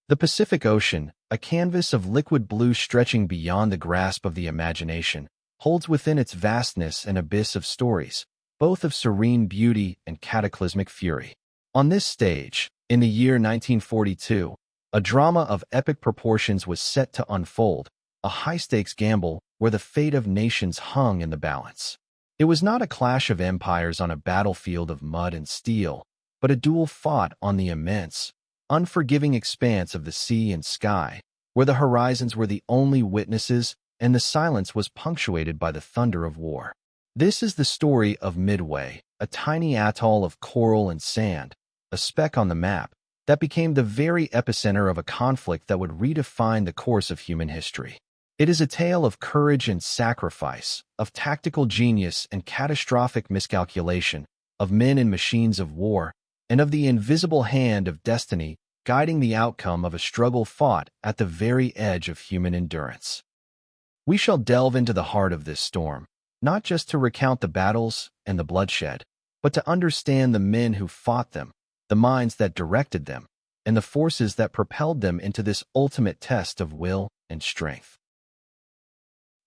The Pacific Ocean, a canvas of liquid blue stretching beyond the grasp of the imagination, holds within its vastness an abyss of stories, both of serene beauty and cataclysmic fury. On this stage, in the year 1942, a drama of epic proportions was set to unfold, a high-stakes gamble where the fate of nations hung in the balance. It was not a clash of empires on a battlefield of mud and steel, but a duel fought on the immense, unforgiving expanse of the sea and sky, where the horizons were the only witnesses and the silence was punctuated by the thunder of war. This is the story of Midway, a tiny atoll of coral and sand, a speck on the map, that became the very epicenter of a conflict that would redefine the course of human history. It is a tale of courage and sacrifice, of tactical genius and catastrophic miscalculation, of men and machines of war, and of the invisible hand of destiny guiding the outcome of a struggle fought at the very edge of human endurance. We shall delve into the heart of this storm, not just to recount the battles and the bloodshed, but to understand the men who fought them, the minds that directed them, and the forces that propelled them into this ultimate test of will and strength.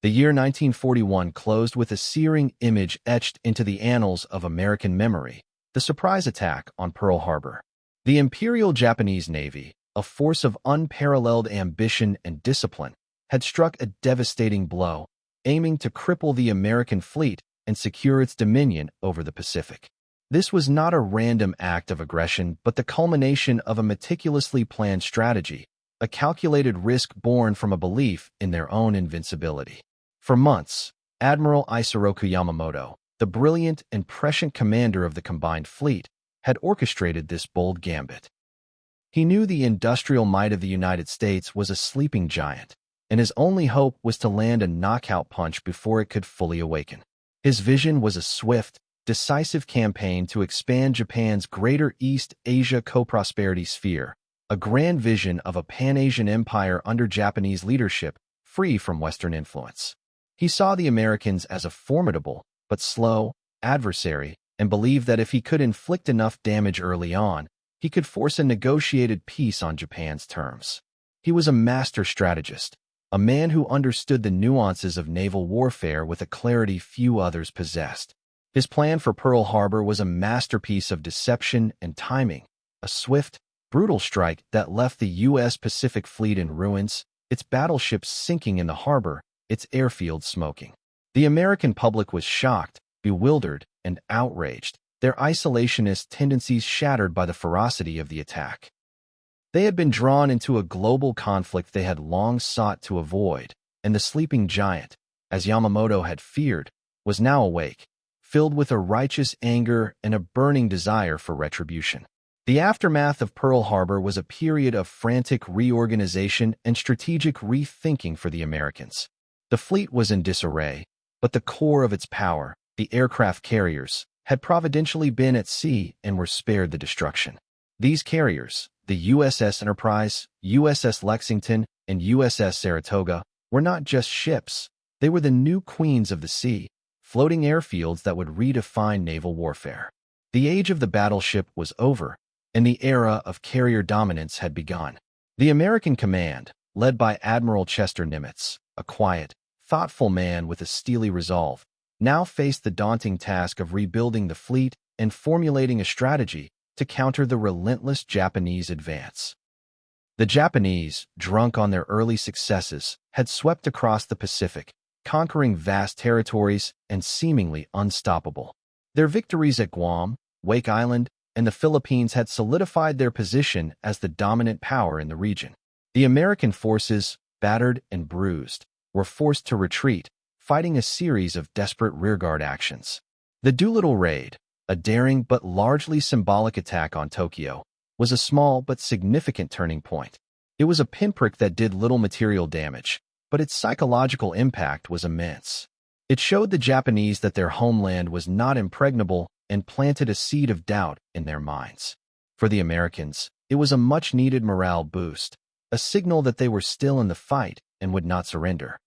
The year 1941 closed with a searing image etched into the annals of American memory: the surprise attack on Pearl Harbor. The Imperial Japanese Navy, a force of unparalleled ambition and discipline, had struck a devastating blow, aiming to cripple the American fleet and secure its dominion over the Pacific. This was not a random act of aggression, but the culmination of a meticulously planned strategy, a calculated risk born from a belief in their own invincibility. For months, Admiral Isoroku Yamamoto, the brilliant and prescient commander of the combined fleet, had orchestrated this bold gambit. He knew the industrial might of the United States was a sleeping giant, and his only hope was to land a knockout punch before it could fully awaken. His vision was a swift, decisive campaign to expand Japan's greater East Asia co-prosperity sphere, a grand vision of a Pan-Asian empire under Japanese leadership, free from Western influence. He saw the Americans as a formidable, but slow, adversary, and believed that if he could inflict enough damage early on, he could force a negotiated peace on Japan's terms. He was a master strategist, a man who understood the nuances of naval warfare with a clarity few others possessed. His plan for Pearl Harbor was a masterpiece of deception and timing, a swift, brutal strike that left the U.S. Pacific Fleet in ruins, its battleships sinking in the harbor, its airfields smoking. The American public was shocked, bewildered, and outraged, their isolationist tendencies shattered by the ferocity of the attack. They had been drawn into a global conflict they had long sought to avoid, and the sleeping giant, as Yamamoto had feared, was now awake, filled with a righteous anger and a burning desire for retribution. The aftermath of Pearl Harbor was a period of frantic reorganization and strategic rethinking for the Americans. The fleet was in disarray, but the core of its power, the aircraft carriers, had providentially been at sea and were spared the destruction. These carriers, the USS Enterprise, USS Lexington, and USS Saratoga, were not just ships. They were the new queens of the sea, floating airfields that would redefine naval warfare. The age of the battleship was over, and the era of carrier dominance had begun. The American command, led by Admiral Chester Nimitz, a quiet, thoughtful man with a steely resolve, now faced the daunting task of rebuilding the fleet and formulating a strategy to counter the relentless Japanese advance. The Japanese, drunk on their early successes, had swept across the Pacific, conquering vast territories and seemingly unstoppable. Their victories at Guam, Wake Island, and the Philippines had solidified their position as the dominant power in the region. The American forces, battered and bruised, were forced to retreat, fighting a series of desperate rearguard actions. The Doolittle Raid, a daring but largely symbolic attack on Tokyo, was a small but significant turning point. It was a pinprick that did little material damage, but its psychological impact was immense. It showed the Japanese that their homeland was not impregnable and planted a seed of doubt in their minds. For the Americans, it was a much-needed morale boost, a signal that they were still in the fight and would not surrender.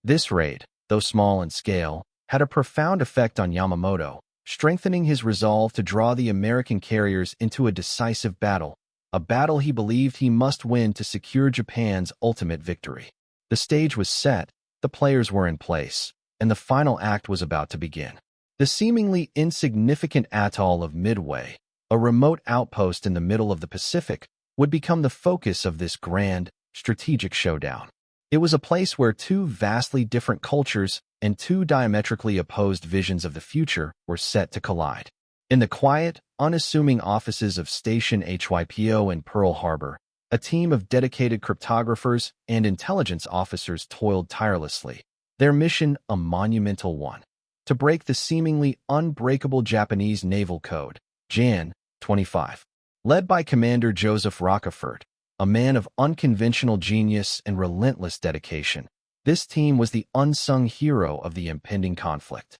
This raid, though small in scale, had a profound effect on Yamamoto, strengthening his resolve to draw the American carriers into a decisive battle, a battle he believed he must win to secure Japan's ultimate victory. The stage was set, the players were in place, and the final act was about to begin. The seemingly insignificant atoll of Midway, a remote outpost in the middle of the Pacific, would become the focus of this grand, strategic showdown. It was a place where two vastly different cultures and two diametrically opposed visions of the future were set to collide. In the quiet, unassuming offices of Station HYPO in Pearl Harbor, a team of dedicated cryptographers and intelligence officers toiled tirelessly, their mission a monumental one: to break the seemingly unbreakable Japanese naval code, Jan. 25. Led by Commander Joseph Rockefort, a man of unconventional genius and relentless dedication, this team was the unsung hero of the impending conflict.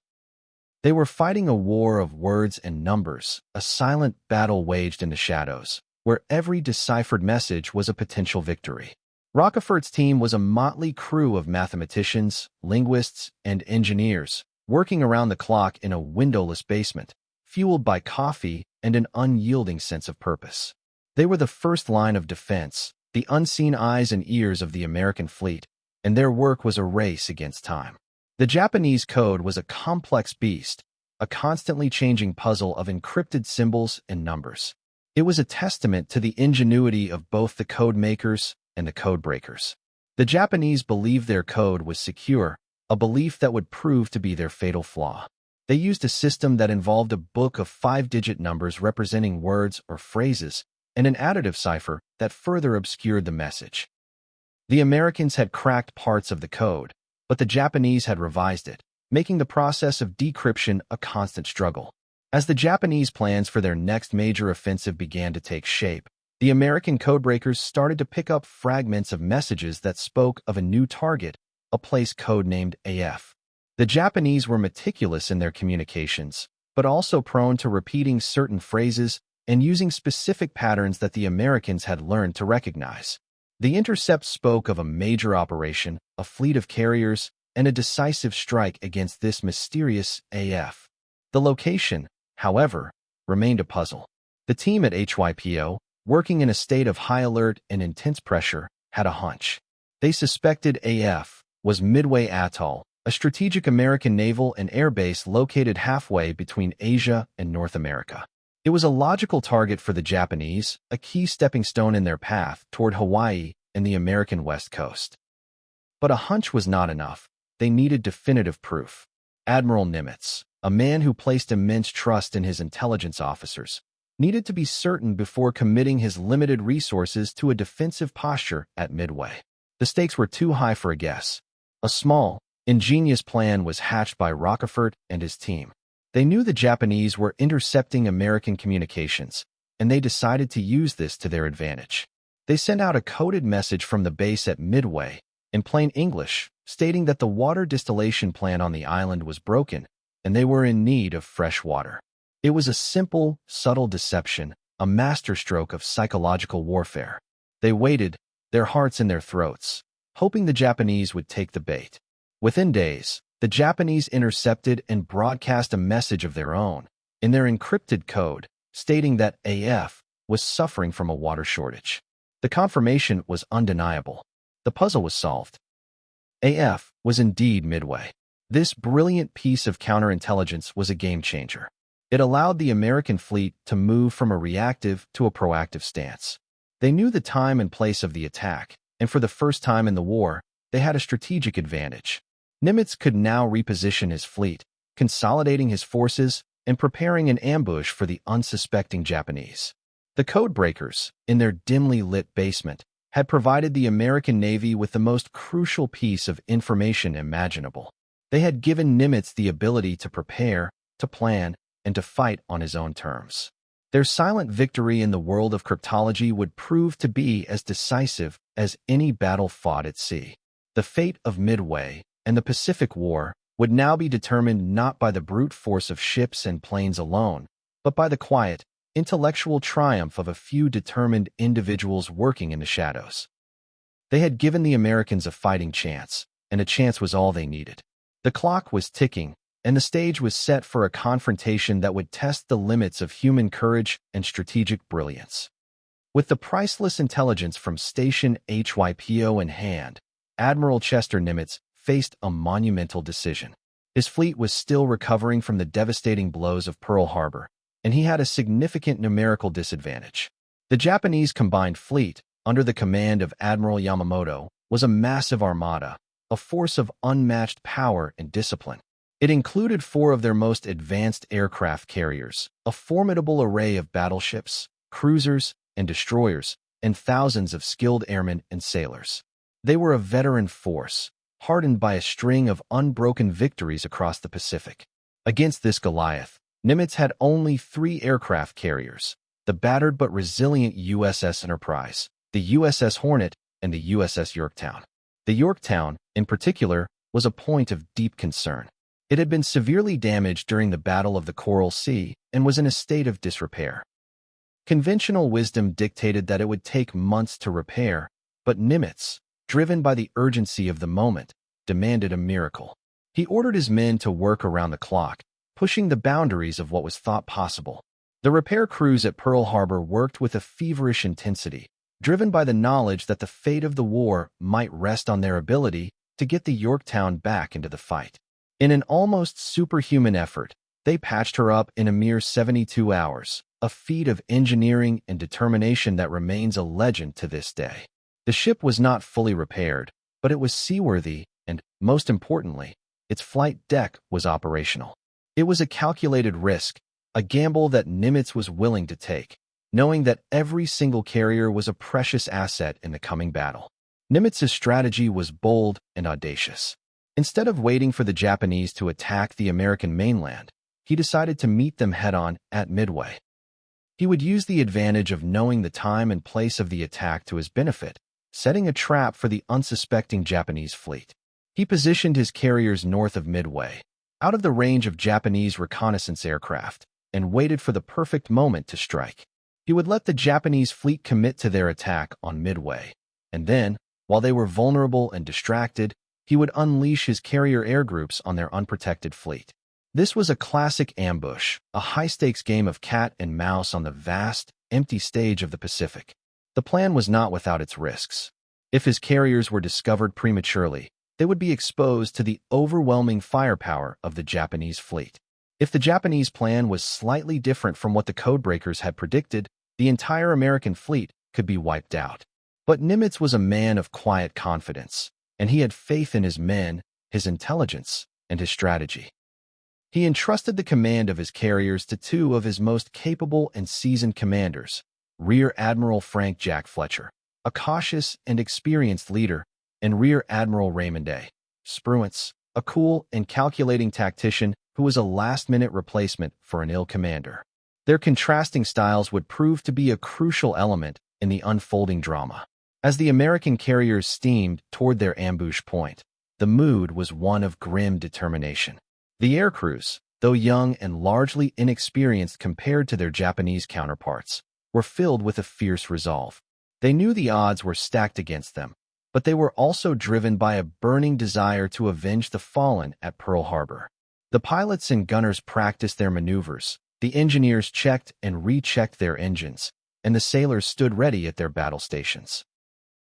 They were fighting a war of words and numbers, a silent battle waged in the shadows, where every deciphered message was a potential victory. Rockefort's team was a motley crew of mathematicians, linguists, and engineers, working around the clock in a windowless basement, fueled by coffee and an unyielding sense of purpose. They were the first line of defense, the unseen eyes and ears of the American fleet, and their work was a race against time. The Japanese code was a complex beast, a constantly changing puzzle of encrypted symbols and numbers. It was a testament to the ingenuity of both the code makers and the code breakers. The Japanese believed their code was secure, a belief that would prove to be their fatal flaw. They used a system that involved a book of 5-digit numbers representing words or phrases, and an additive cipher that further obscured the message. The Americans had cracked parts of the code, but the Japanese had revised it, making the process of decryption a constant struggle. As the Japanese plans for their next major offensive began to take shape, the American codebreakers started to pick up fragments of messages that spoke of a new target, a place codenamed AF. The Japanese were meticulous in their communications, but also prone to repeating certain phrases and using specific patterns that the Americans had learned to recognize. The intercept spoke of a major operation, a fleet of carriers, and a decisive strike against this mysterious AF. The location, however, remained a puzzle. The team at HYPO, working in a state of high alert and intense pressure, had a hunch. They suspected AF was Midway Atoll, a strategic American naval and air base located halfway between Asia and North America. It was a logical target for the Japanese, a key stepping stone in their path toward Hawaii and the American West Coast. But a hunch was not enough. They needed definitive proof. Admiral Nimitz, a man who placed immense trust in his intelligence officers, needed to be certain before committing his limited resources to a defensive posture at Midway. The stakes were too high for a guess. A small, ingenious plan was hatched by Rockefort and his team. They knew the Japanese were intercepting American communications, and they decided to use this to their advantage. They sent out a coded message from the base at Midway, in plain English, stating that the water distillation plant on the island was broken, and they were in need of fresh water. It was a simple, subtle deception, a masterstroke of psychological warfare. They waited, their hearts in their throats, hoping the Japanese would take the bait. Within days, the Japanese intercepted and broadcast a message of their own, in their encrypted code, stating that AF was suffering from a water shortage. The confirmation was undeniable. The puzzle was solved. AF was indeed Midway. This brilliant piece of counterintelligence was a game-changer. It allowed the American fleet to move from a reactive to a proactive stance. They knew the time and place of the attack, and for the first time in the war, they had a strategic advantage. Nimitz could now reposition his fleet, consolidating his forces and preparing an ambush for the unsuspecting Japanese. The codebreakers, in their dimly lit basement, had provided the American Navy with the most crucial piece of information imaginable. They had given Nimitz the ability to prepare, to plan, and to fight on his own terms. Their silent victory in the world of cryptology would prove to be as decisive as any battle fought at sea. The fate of Midway and the Pacific War would now be determined not by the brute force of ships and planes alone, but by the quiet, intellectual triumph of a few determined individuals working in the shadows. They had given the Americans a fighting chance, and a chance was all they needed. The clock was ticking, and the stage was set for a confrontation that would test the limits of human courage and strategic brilliance. With the priceless intelligence from Station HYPO in hand, Admiral Chester Nimitz faced a monumental decision. His fleet was still recovering from the devastating blows of Pearl Harbor, and he had a significant numerical disadvantage. The Japanese combined fleet, under the command of Admiral Yamamoto, was a massive armada, a force of unmatched power and discipline. It included 4 of their most advanced aircraft carriers, a formidable array of battleships, cruisers, and destroyers, and thousands of skilled airmen and sailors. They were a veteran force, hardened by a string of unbroken victories across the Pacific. Against this Goliath, Nimitz had only 3 aircraft carriers: the battered but resilient USS Enterprise, the USS Hornet, and the USS Yorktown. The Yorktown, in particular, was a point of deep concern. It had been severely damaged during the Battle of the Coral Sea and was in a state of disrepair. Conventional wisdom dictated that it would take months to repair, but Nimitz, driven by the urgency of the moment, demanded a miracle. He ordered his men to work around the clock, pushing the boundaries of what was thought possible. The repair crews at Pearl Harbor worked with a feverish intensity, driven by the knowledge that the fate of the war might rest on their ability to get the Yorktown back into the fight. In an almost superhuman effort, they patched her up in a mere 72 hours, a feat of engineering and determination that remains a legend to this day. The ship was not fully repaired, but it was seaworthy and, most importantly, its flight deck was operational. It was a calculated risk, a gamble that Nimitz was willing to take, knowing that every single carrier was a precious asset in the coming battle. Nimitz's strategy was bold and audacious. Instead of waiting for the Japanese to attack the American mainland, he decided to meet them head-on at Midway. He would use the advantage of knowing the time and place of the attack to his benefit, setting a trap for the unsuspecting Japanese fleet. He positioned his carriers north of Midway, out of the range of Japanese reconnaissance aircraft, and waited for the perfect moment to strike. He would let the Japanese fleet commit to their attack on Midway, and then, while they were vulnerable and distracted, he would unleash his carrier air groups on their unprotected fleet. This was a classic ambush, a high-stakes game of cat and mouse on the vast, empty stage of the Pacific. The plan was not without its risks. If his carriers were discovered prematurely, they would be exposed to the overwhelming firepower of the Japanese fleet. If the Japanese plan was slightly different from what the codebreakers had predicted, the entire American fleet could be wiped out. But Nimitz was a man of quiet confidence, and he had faith in his men, his intelligence, and his strategy. He entrusted the command of his carriers to 2 of his most capable and seasoned commanders, Rear Admiral Frank Jack Fletcher, a cautious and experienced leader, and Rear Admiral Raymond A. Spruance, a cool and calculating tactician who was a last-minute replacement for an ill commander. Their contrasting styles would prove to be a crucial element in the unfolding drama. As the American carriers steamed toward their ambush point, the mood was one of grim determination. The air crews, though young and largely inexperienced compared to their Japanese counterparts, were filled with a fierce resolve. They knew the odds were stacked against them, but they were also driven by a burning desire to avenge the fallen at Pearl Harbor. The pilots and gunners practiced their maneuvers, the engineers checked and rechecked their engines, and the sailors stood ready at their battle stations.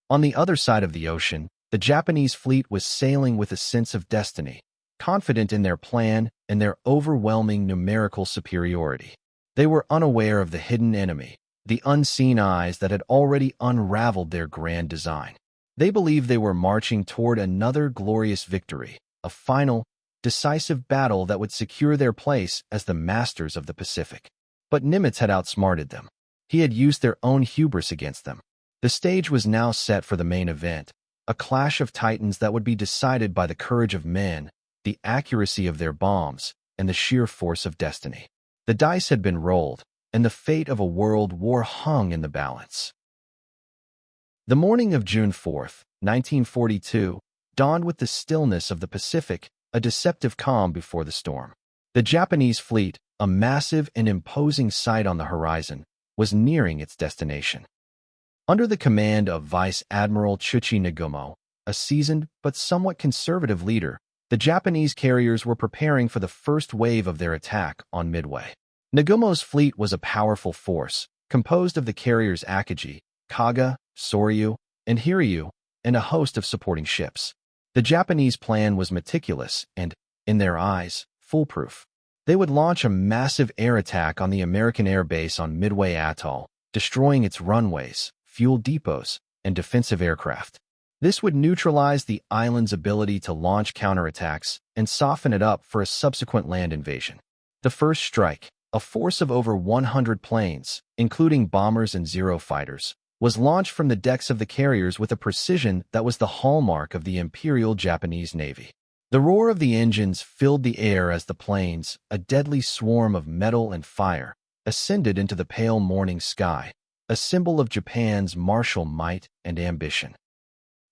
On the other side of the ocean, the Japanese fleet was sailing with a sense of destiny, confident in their plan and their overwhelming numerical superiority. They were unaware of the hidden enemy, the unseen eyes that had already unraveled their grand design. They believed they were marching toward another glorious victory, a final, decisive battle that would secure their place as the masters of the Pacific. But Nimitz had outsmarted them. He had used their own hubris against them. The stage was now set for the main event, a clash of titans that would be decided by the courage of men, the accuracy of their bombs, and the sheer force of destiny. The dice had been rolled, and the fate of a world war hung in the balance. The morning of June 4th, 1942, dawned with the stillness of the Pacific, a deceptive calm before the storm. The Japanese fleet, a massive and imposing sight on the horizon, was nearing its destination. Under the command of Vice Admiral Chuchi Nagumo, a seasoned but somewhat conservative leader, the Japanese carriers were preparing for the first wave of their attack on Midway. Nagumo's fleet was a powerful force, composed of the carriers Akagi, Kaga, Soryu, and Hiryu, and a host of supporting ships. The Japanese plan was meticulous and, in their eyes, foolproof. They would launch a massive air attack on the American air base on Midway Atoll, destroying its runways, fuel depots, and defensive aircraft. This would neutralize the island's ability to launch counterattacks and soften it up for a subsequent land invasion. The first strike, a force of over 100 planes, including bombers and Zero fighters, was launched from the decks of the carriers with a precision that was the hallmark of the Imperial Japanese Navy. The roar of the engines filled the air as the planes, a deadly swarm of metal and fire, ascended into the pale morning sky, a symbol of Japan's martial might and ambition.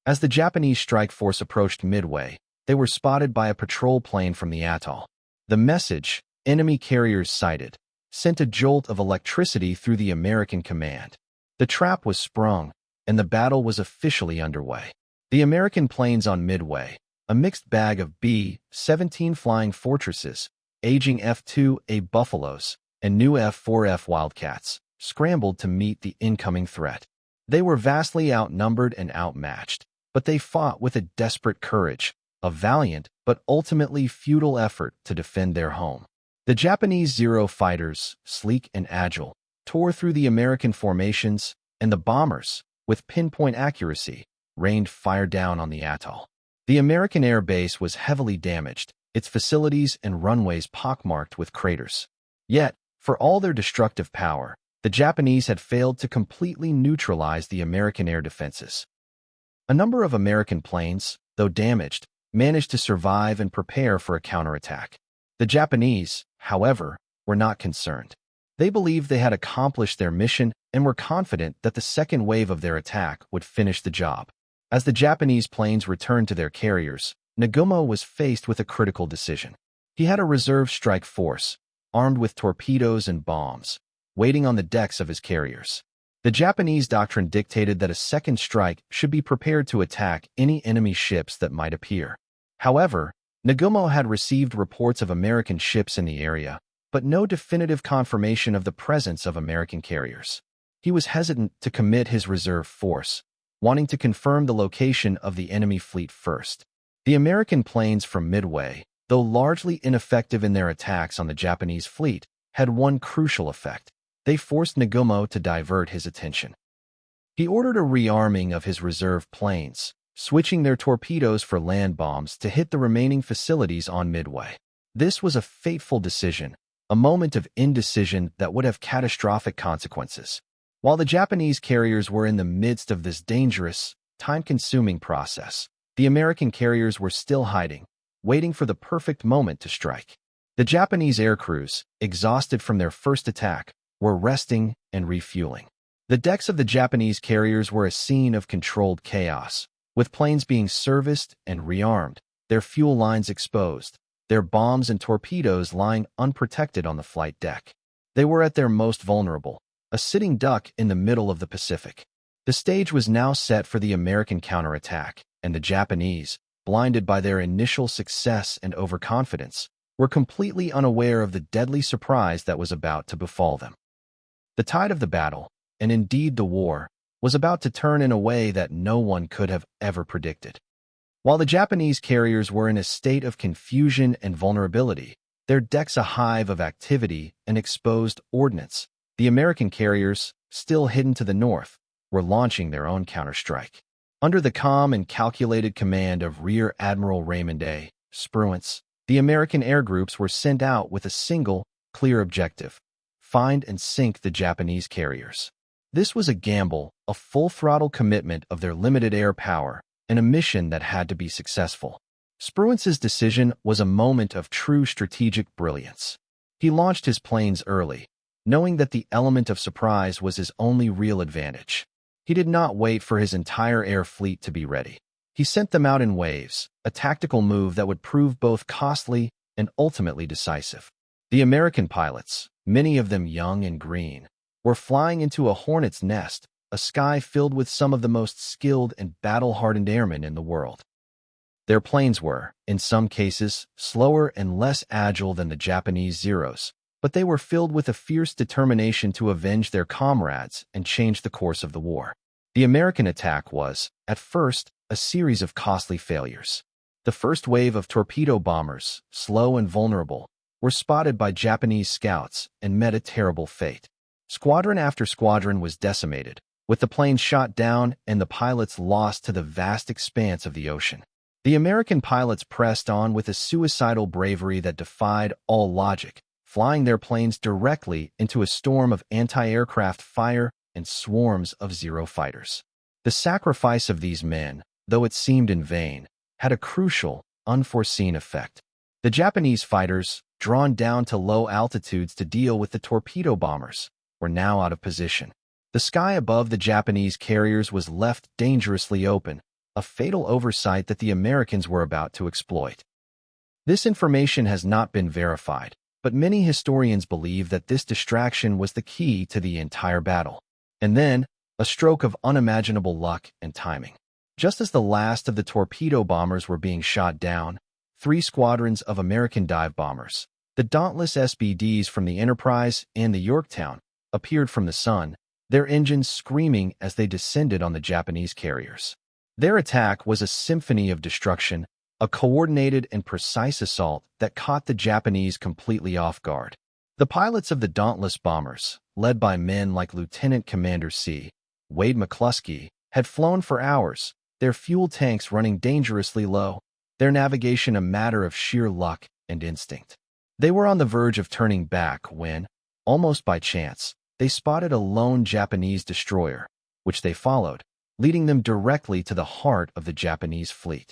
As the Japanese strike force approached Midway, they were spotted by a patrol plane from the atoll. The message, "Enemy carriers sighted," sent a jolt of electricity through the American command. The trap was sprung, and the battle was officially underway. The American planes on Midway, a mixed bag of B-17 Flying Fortresses, aging F-2A Buffaloes, and new F-4F Wildcats, scrambled to meet the incoming threat. They were vastly outnumbered and outmatched, but they fought with a desperate courage, a valiant but ultimately futile effort to defend their home. The Japanese Zero fighters, sleek and agile, tore through the American formations, and the bombers, with pinpoint accuracy, rained fire down on the atoll. The American air base was heavily damaged, its facilities and runways pockmarked with craters. Yet, for all their destructive power, the Japanese had failed to completely neutralize the American air defenses. A number of American planes, though damaged, managed to survive and prepare for a counterattack. The Japanese, however, were not concerned. They believed they had accomplished their mission and were confident that the second wave of their attack would finish the job. As the Japanese planes returned to their carriers, Nagumo was faced with a critical decision. He had a reserve strike force, armed with torpedoes and bombs, waiting on the decks of his carriers. The Japanese doctrine dictated that a second strike should be prepared to attack any enemy ships that might appear. However, Nagumo had received reports of American ships in the area, but no definitive confirmation of the presence of American carriers. He was hesitant to commit his reserve force, wanting to confirm the location of the enemy fleet first. The American planes from Midway, though largely ineffective in their attacks on the Japanese fleet, had one crucial effect. They forced Nagumo to divert his attention. He ordered a rearming of his reserve planes, switching their torpedoes for land bombs to hit the remaining facilities on Midway. This was a fateful decision, a moment of indecision that would have catastrophic consequences. While the Japanese carriers were in the midst of this dangerous, time-consuming process, the American carriers were still hiding, waiting for the perfect moment to strike. The Japanese air crews, exhausted from their first attack, were resting and refueling. The decks of the Japanese carriers were a scene of controlled chaos, with planes being serviced and rearmed, their fuel lines exposed, their bombs and torpedoes lying unprotected on the flight deck. They were at their most vulnerable, a sitting duck in the middle of the Pacific. The stage was now set for the American counterattack, and the Japanese, blinded by their initial success and overconfidence, were completely unaware of the deadly surprise that was about to befall them. The tide of the battle, and indeed the war, was about to turn in a way that no one could have ever predicted. While the Japanese carriers were in a state of confusion and vulnerability, their decks a hive of activity and exposed ordnance, the American carriers, still hidden to the north, were launching their own counterstrike. Under the calm and calculated command of Rear Admiral Raymond A. Spruance, the American air groups were sent out with a single, clear objective: find and sink the Japanese carriers. This was a gamble, a full-throttle commitment of their limited air power, and a mission that had to be successful. Spruance's decision was a moment of true strategic brilliance. He launched his planes early, knowing that the element of surprise was his only real advantage. He did not wait for his entire air fleet to be ready. He sent them out in waves, a tactical move that would prove both costly and ultimately decisive. The American pilots, many of them young and green, were flying into a hornet's nest, a sky filled with some of the most skilled and battle-hardened airmen in the world. Their planes were, in some cases, slower and less agile than the Japanese Zeros, but they were filled with a fierce determination to avenge their comrades and change the course of the war. The American attack was, at first, a series of costly failures. The first wave of torpedo bombers, slow and vulnerable, were spotted by Japanese scouts and met a terrible fate. Squadron after squadron was decimated, with the planes shot down and the pilots lost to the vast expanse of the ocean. The American pilots pressed on with a suicidal bravery that defied all logic, flying their planes directly into a storm of anti-aircraft fire and swarms of Zero fighters. The sacrifice of these men, though it seemed in vain, had a crucial, unforeseen effect. The Japanese fighters, drawn down to low altitudes to deal with the torpedo bombers, were now out of position. The sky above the Japanese carriers was left dangerously open, a fatal oversight that the Americans were about to exploit. This information has not been verified, but many historians believe that this distraction was the key to the entire battle. And then, a stroke of unimaginable luck and timing. Just as the last of the torpedo bombers were being shot down, 3 squadrons of American dive bombers, the dauntless SBDs from the Enterprise and the Yorktown, appeared from the sun, their engines screaming as they descended on the Japanese carriers. Their attack was a symphony of destruction, a coordinated and precise assault that caught the Japanese completely off guard. The pilots of the dauntless bombers, led by men like Lieutenant Commander C. Wade McCluskey, had flown for hours, their fuel tanks running dangerously low, their navigation a matter of sheer luck and instinct. They were on the verge of turning back when, almost by chance, they spotted a lone Japanese destroyer, which they followed, leading them directly to the heart of the Japanese fleet.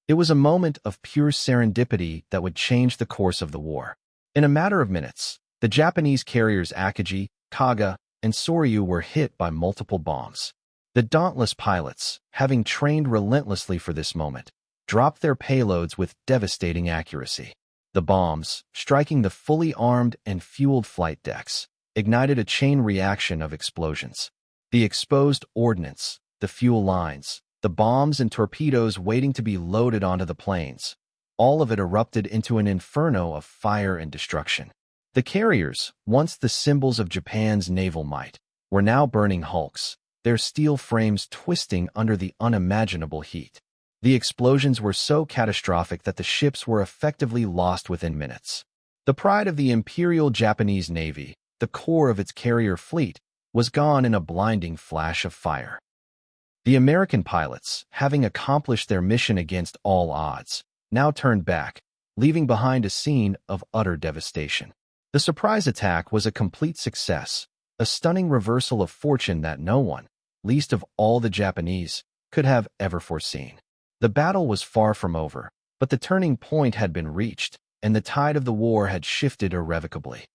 It was a moment of pure serendipity that would change the course of the war. In a matter of minutes, the Japanese carriers Akagi, Kaga, and Soryu were hit by multiple bombs. The dauntless pilots, having trained relentlessly for this moment, dropped their payloads with devastating accuracy. The bombs, striking the fully armed and fueled flight decks, ignited a chain reaction of explosions. The exposed ordnance, the fuel lines, the bombs and torpedoes waiting to be loaded onto the planes, all of it erupted into an inferno of fire and destruction. The carriers, once the symbols of Japan's naval might, were now burning hulks, their steel frames twisting under the unimaginable heat. The explosions were so catastrophic that the ships were effectively lost within minutes. The pride of the Imperial Japanese Navy, the core of its carrier fleet, was gone in a blinding flash of fire. The American pilots, having accomplished their mission against all odds, now turned back, leaving behind a scene of utter devastation. The surprise attack was a complete success, a stunning reversal of fortune that no one, least of all the Japanese, could have ever foreseen. The battle was far from over, but the turning point had been reached, and the tide of the war had shifted irrevocably.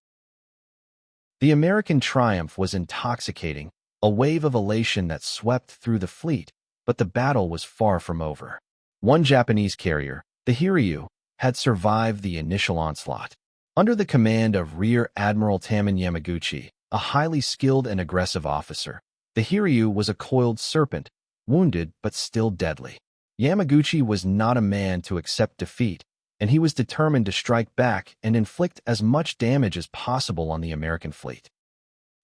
The American triumph was intoxicating, a wave of elation that swept through the fleet, but the battle was far from over. One Japanese carrier, the Hiryu, had survived the initial onslaught. Under the command of Rear Admiral Taman Yamaguchi, a highly skilled and aggressive officer, the Hiryu was a coiled serpent, wounded but still deadly. Yamaguchi was not a man to accept defeat, and he was determined to strike back and inflict as much damage as possible on the American fleet.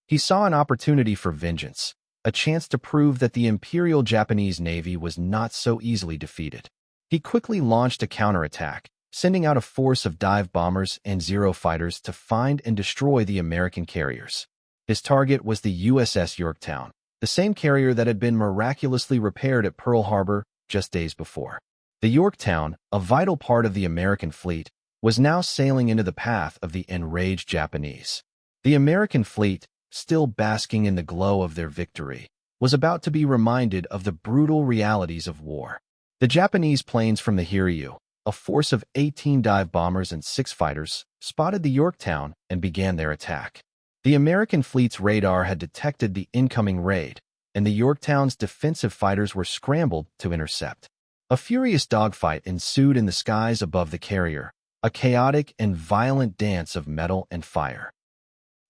He saw an opportunity for vengeance, a chance to prove that the Imperial Japanese Navy was not so easily defeated. He quickly launched a counterattack, sending out a force of dive bombers and Zero fighters to find and destroy the American carriers. His target was the USS Yorktown, the same carrier that had been miraculously repaired at Pearl Harbor just days before. The Yorktown, a vital part of the American fleet, was now sailing into the path of the enraged Japanese. The American fleet, still basking in the glow of their victory, was about to be reminded of the brutal realities of war. The Japanese planes from the Hiryu, a force of 18 dive bombers and 6 fighters, spotted the Yorktown and began their attack. The American fleet's radar had detected the incoming raid, and the Yorktown's defensive fighters were scrambled to intercept. A furious dogfight ensued in the skies above the carrier, a chaotic and violent dance of metal and fire.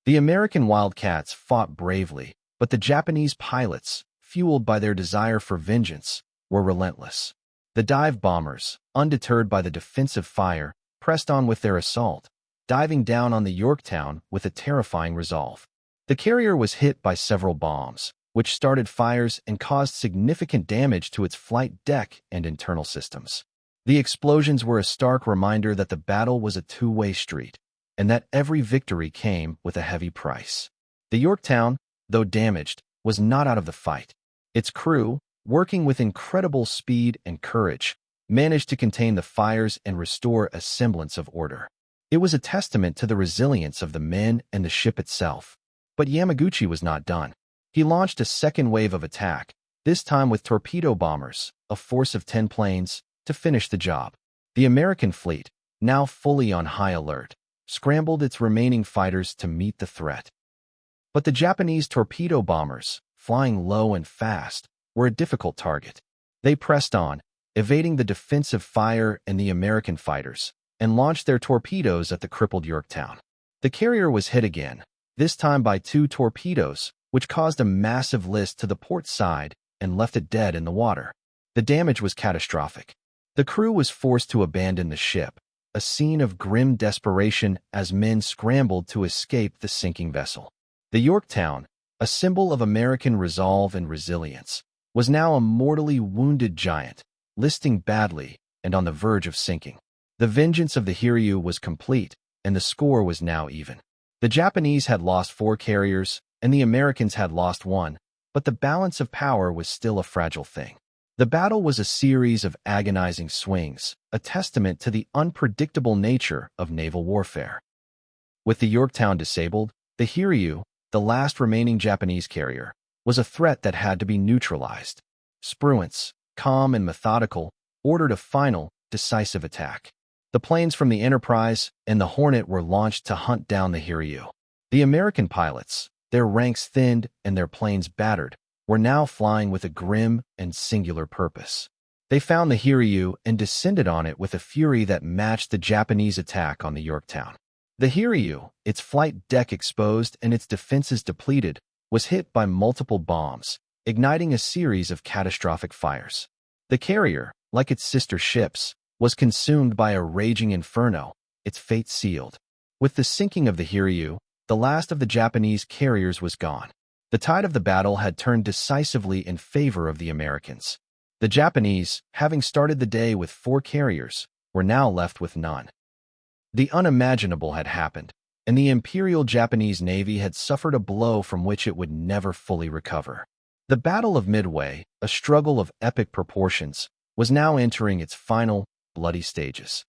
The American Wildcats fought bravely, but the Japanese pilots, fueled by their desire for vengeance, were relentless. The dive bombers, undeterred by the defensive fire, pressed on with their assault, diving down on the Yorktown with a terrifying resolve. The carrier was hit by several bombs, which started fires and caused significant damage to its flight deck and internal systems. The explosions were a stark reminder that the battle was a two-way street, and that every victory came with a heavy price. The Yorktown, though damaged, was not out of the fight. Its crew, working with incredible speed and courage, managed to contain the fires and restore a semblance of order. It was a testament to the resilience of the men and the ship itself. But Yamaguchi was not done. He launched a second wave of attack, this time with torpedo bombers, a force of 10 planes, to finish the job. The American fleet, now fully on high alert, scrambled its remaining fighters to meet the threat. But the Japanese torpedo bombers, flying low and fast, were a difficult target. They pressed on, evading the defensive fire and the American fighters, and launched their torpedoes at the crippled Yorktown. The carrier was hit again, this time by 2 torpedoes, which caused a massive list to the port side and left it dead in the water. The damage was catastrophic. The crew was forced to abandon the ship, a scene of grim desperation as men scrambled to escape the sinking vessel. The Yorktown, a symbol of American resolve and resilience, was now a mortally wounded giant, listing badly and on the verge of sinking. The vengeance of the Hiryu was complete, and the score was now even. The Japanese had lost 4 carriers, and the Americans had lost 1, but the balance of power was still a fragile thing. The battle was a series of agonizing swings, a testament to the unpredictable nature of naval warfare. With the Yorktown disabled, the Hiryu, the last remaining Japanese carrier, was a threat that had to be neutralized. Spruance, calm and methodical, ordered a final, decisive attack. The planes from the Enterprise and the Hornet were launched to hunt down the Hiryu. The American pilots, their ranks thinned and their planes battered, were now flying with a grim and singular purpose. They found the Hiryu and descended on it with a fury that matched the Japanese attack on the Yorktown. The Hiryu, its flight deck exposed and its defenses depleted, was hit by multiple bombs, igniting a series of catastrophic fires. The carrier, like its sister ships, was consumed by a raging inferno, its fate sealed. With the sinking of the Hiryu, the last of the Japanese carriers was gone. The tide of the battle had turned decisively in favor of the Americans. The Japanese, having started the day with 4 carriers, were now left with none. The unimaginable had happened, and the Imperial Japanese Navy had suffered a blow from which it would never fully recover. The Battle of Midway, a struggle of epic proportions, was now entering its final, bloody stages.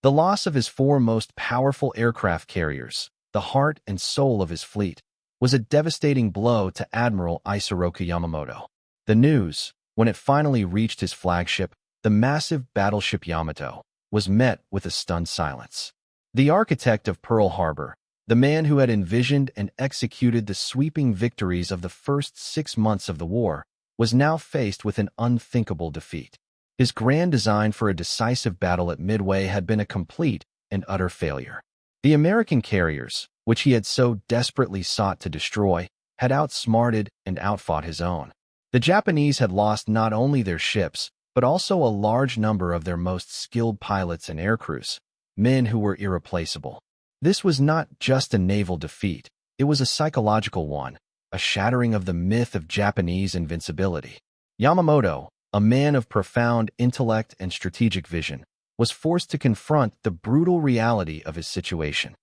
The loss of his 4 most powerful aircraft carriers, the heart and soul of his fleet, was a devastating blow to Admiral Isoroku Yamamoto. The news, when it finally reached his flagship, the massive battleship Yamato, was met with a stunned silence. The architect of Pearl Harbor, the man who had envisioned and executed the sweeping victories of the first 6 months of the war, was now faced with an unthinkable defeat. His grand design for a decisive battle at Midway had been a complete and utter failure. The American carriers, which he had so desperately sought to destroy, had outsmarted and outfought his own. The Japanese had lost not only their ships, but also a large number of their most skilled pilots and aircrews, men who were irreplaceable. This was not just a naval defeat, it was a psychological one, a shattering of the myth of Japanese invincibility. Yamamoto, a man of profound intellect and strategic vision, was forced to confront the brutal reality of his situation.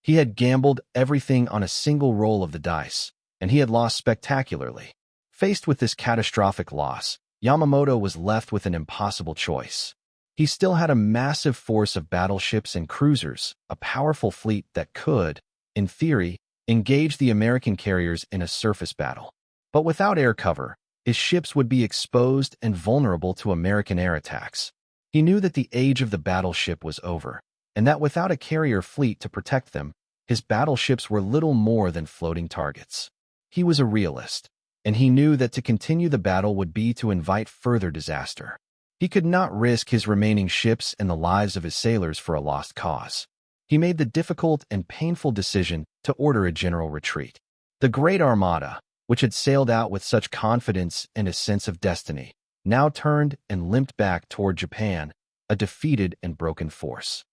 He had gambled everything on a single roll of the dice, and he had lost spectacularly. Faced with this catastrophic loss, Yamamoto was left with an impossible choice. He still had a massive force of battleships and cruisers, a powerful fleet that could, in theory, engage the American carriers in a surface battle. But without air cover, his ships would be exposed and vulnerable to American air attacks. He knew that the age of the battleship was over, and that without a carrier fleet to protect them, his battleships were little more than floating targets. He was a realist, and he knew that to continue the battle would be to invite further disaster. He could not risk his remaining ships and the lives of his sailors for a lost cause. He made the difficult and painful decision to order a general retreat. The Great Armada, which had sailed out with such confidence and a sense of destiny, now turned and limped back toward Japan, a defeated and broken force.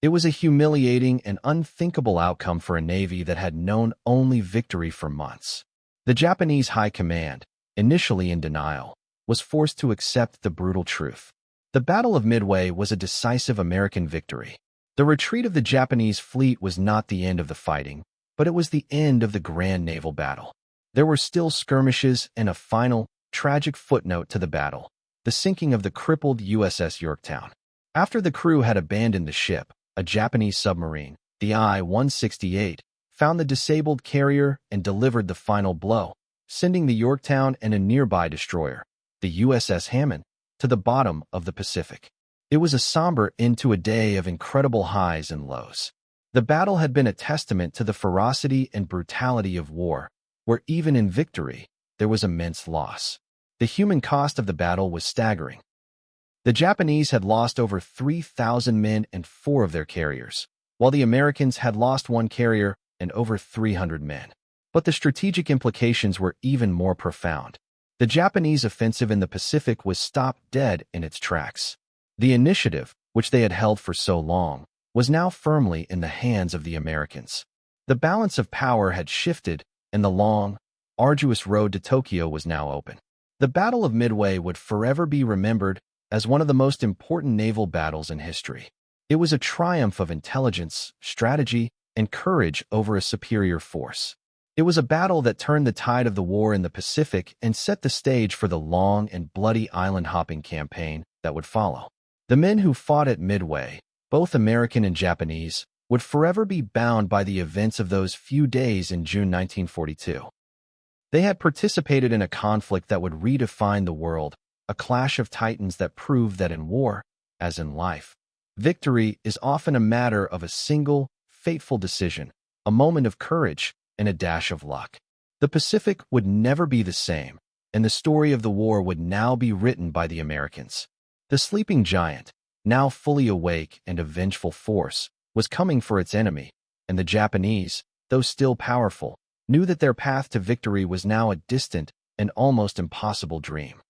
It was a humiliating and unthinkable outcome for a navy that had known only victory for months. The Japanese high command, initially in denial, was forced to accept the brutal truth. The Battle of Midway was a decisive American victory. The retreat of the Japanese fleet was not the end of the fighting, but it was the end of the grand naval battle. There were still skirmishes and a final, tragic footnote to the battle: the sinking of the crippled USS Yorktown. After the crew had abandoned the ship, a Japanese submarine, the I-168, found the disabled carrier and delivered the final blow, sending the Yorktown and a nearby destroyer, the USS Hammond, to the bottom of the Pacific. It was a somber end to a day of incredible highs and lows. The battle had been a testament to the ferocity and brutality of war, where even in victory, there was immense loss. The human cost of the battle was staggering. The Japanese had lost over 3,000 men and 4 of their carriers, while the Americans had lost 1 carrier and over 300 men. But the strategic implications were even more profound. The Japanese offensive in the Pacific was stopped dead in its tracks. The initiative, which they had held for so long, was now firmly in the hands of the Americans. The balance of power had shifted, and the long, arduous road to Tokyo was now open. The Battle of Midway would forever be remembered as one of the most important naval battles in history. It was a triumph of intelligence, strategy, and courage over a superior force. It was a battle that turned the tide of the war in the Pacific and set the stage for the long and bloody island-hopping campaign that would follow. The men who fought at Midway, both American and Japanese, would forever be bound by the events of those few days in June 1942. They had participated in a conflict that would redefine the world, a clash of titans that proved that in war, as in life, victory is often a matter of a single, fateful decision, a moment of courage, and a dash of luck. The Pacific would never be the same, and the story of the war would now be written by the Americans. The sleeping giant, now fully awake and a vengeful force, was coming for its enemy, and the Japanese, though still powerful, knew that their path to victory was now a distant and almost impossible dream.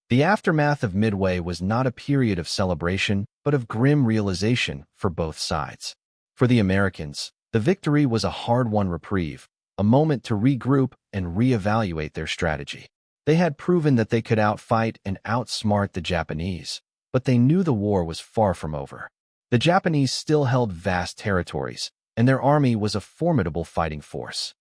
The aftermath of Midway was not a period of celebration, but of grim realization for both sides. For the Americans, the victory was a hard-won reprieve, a moment to regroup and reevaluate their strategy. They had proven that they could outfight and outsmart the Japanese, but they knew the war was far from over. The Japanese still held vast territories, and their army was a formidable fighting force.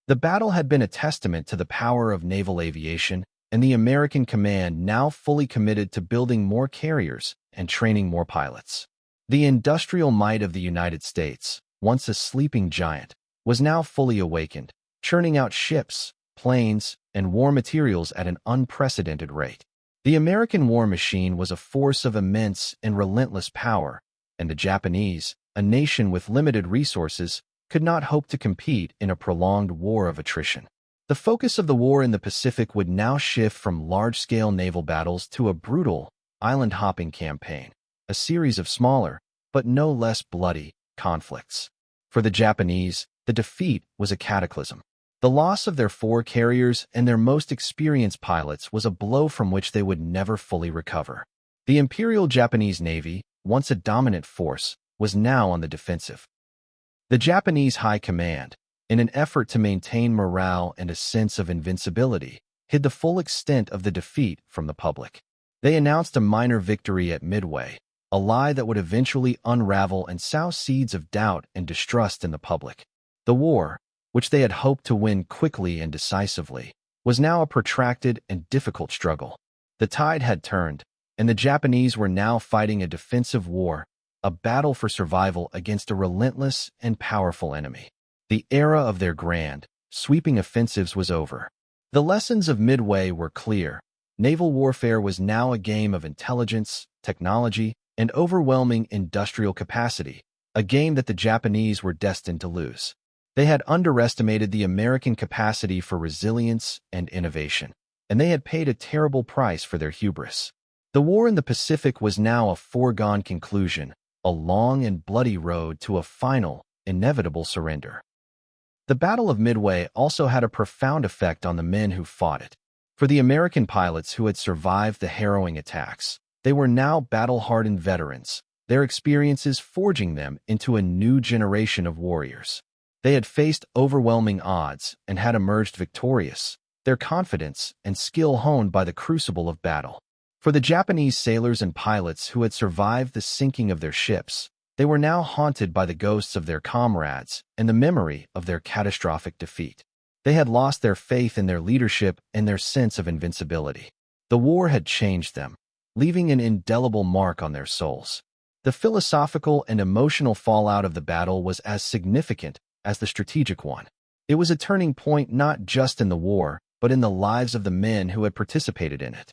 The battle had been a testament to the power of naval aviation, and the American command now fully committed to building more carriers and training more pilots. The industrial might of the United States, once a sleeping giant, was now fully awakened, churning out ships, planes, and war materials at an unprecedented rate. The American war machine was a force of immense and relentless power, and the Japanese, a nation with limited resources, could not hope to compete in a prolonged war of attrition. The focus of the war in the Pacific would now shift from large-scale naval battles to a brutal, island-hopping campaign, a series of smaller, but no less bloody, conflicts. For the Japanese, the defeat was a cataclysm. The loss of their 4 carriers and their most experienced pilots was a blow from which they would never fully recover. The Imperial Japanese Navy, once a dominant force, was now on the defensive. The Japanese High Command, in an effort to maintain morale and a sense of invincibility, hid the full extent of the defeat from the public. They announced a minor victory at Midway, a lie that would eventually unravel and sow seeds of doubt and distrust in the public. The war, which they had hoped to win quickly and decisively, was now a protracted and difficult struggle. The tide had turned, and the Japanese were now fighting a defensive war, a battle for survival against a relentless and powerful enemy. The era of their grand, sweeping offensives was over. The lessons of Midway were clear. Naval warfare was now a game of intelligence, technology, and overwhelming industrial capacity, a game that the Japanese were destined to lose. They had underestimated the American capacity for resilience and innovation, and they had paid a terrible price for their hubris. The war in the Pacific was now a foregone conclusion, a long and bloody road to a final, inevitable surrender. The Battle of Midway also had a profound effect on the men who fought it. For the American pilots who had survived the harrowing attacks, they were now battle-hardened veterans, their experiences forging them into a new generation of warriors. They had faced overwhelming odds and had emerged victorious, their confidence and skill honed by the crucible of battle. For the Japanese sailors and pilots who had survived the sinking of their ships, they were now haunted by the ghosts of their comrades and the memory of their catastrophic defeat. They had lost their faith in their leadership and their sense of invincibility. The war had changed them, leaving an indelible mark on their souls. The philosophical and emotional fallout of the battle was as significant as the strategic one. It was a turning point not just in the war, but in the lives of the men who had participated in it.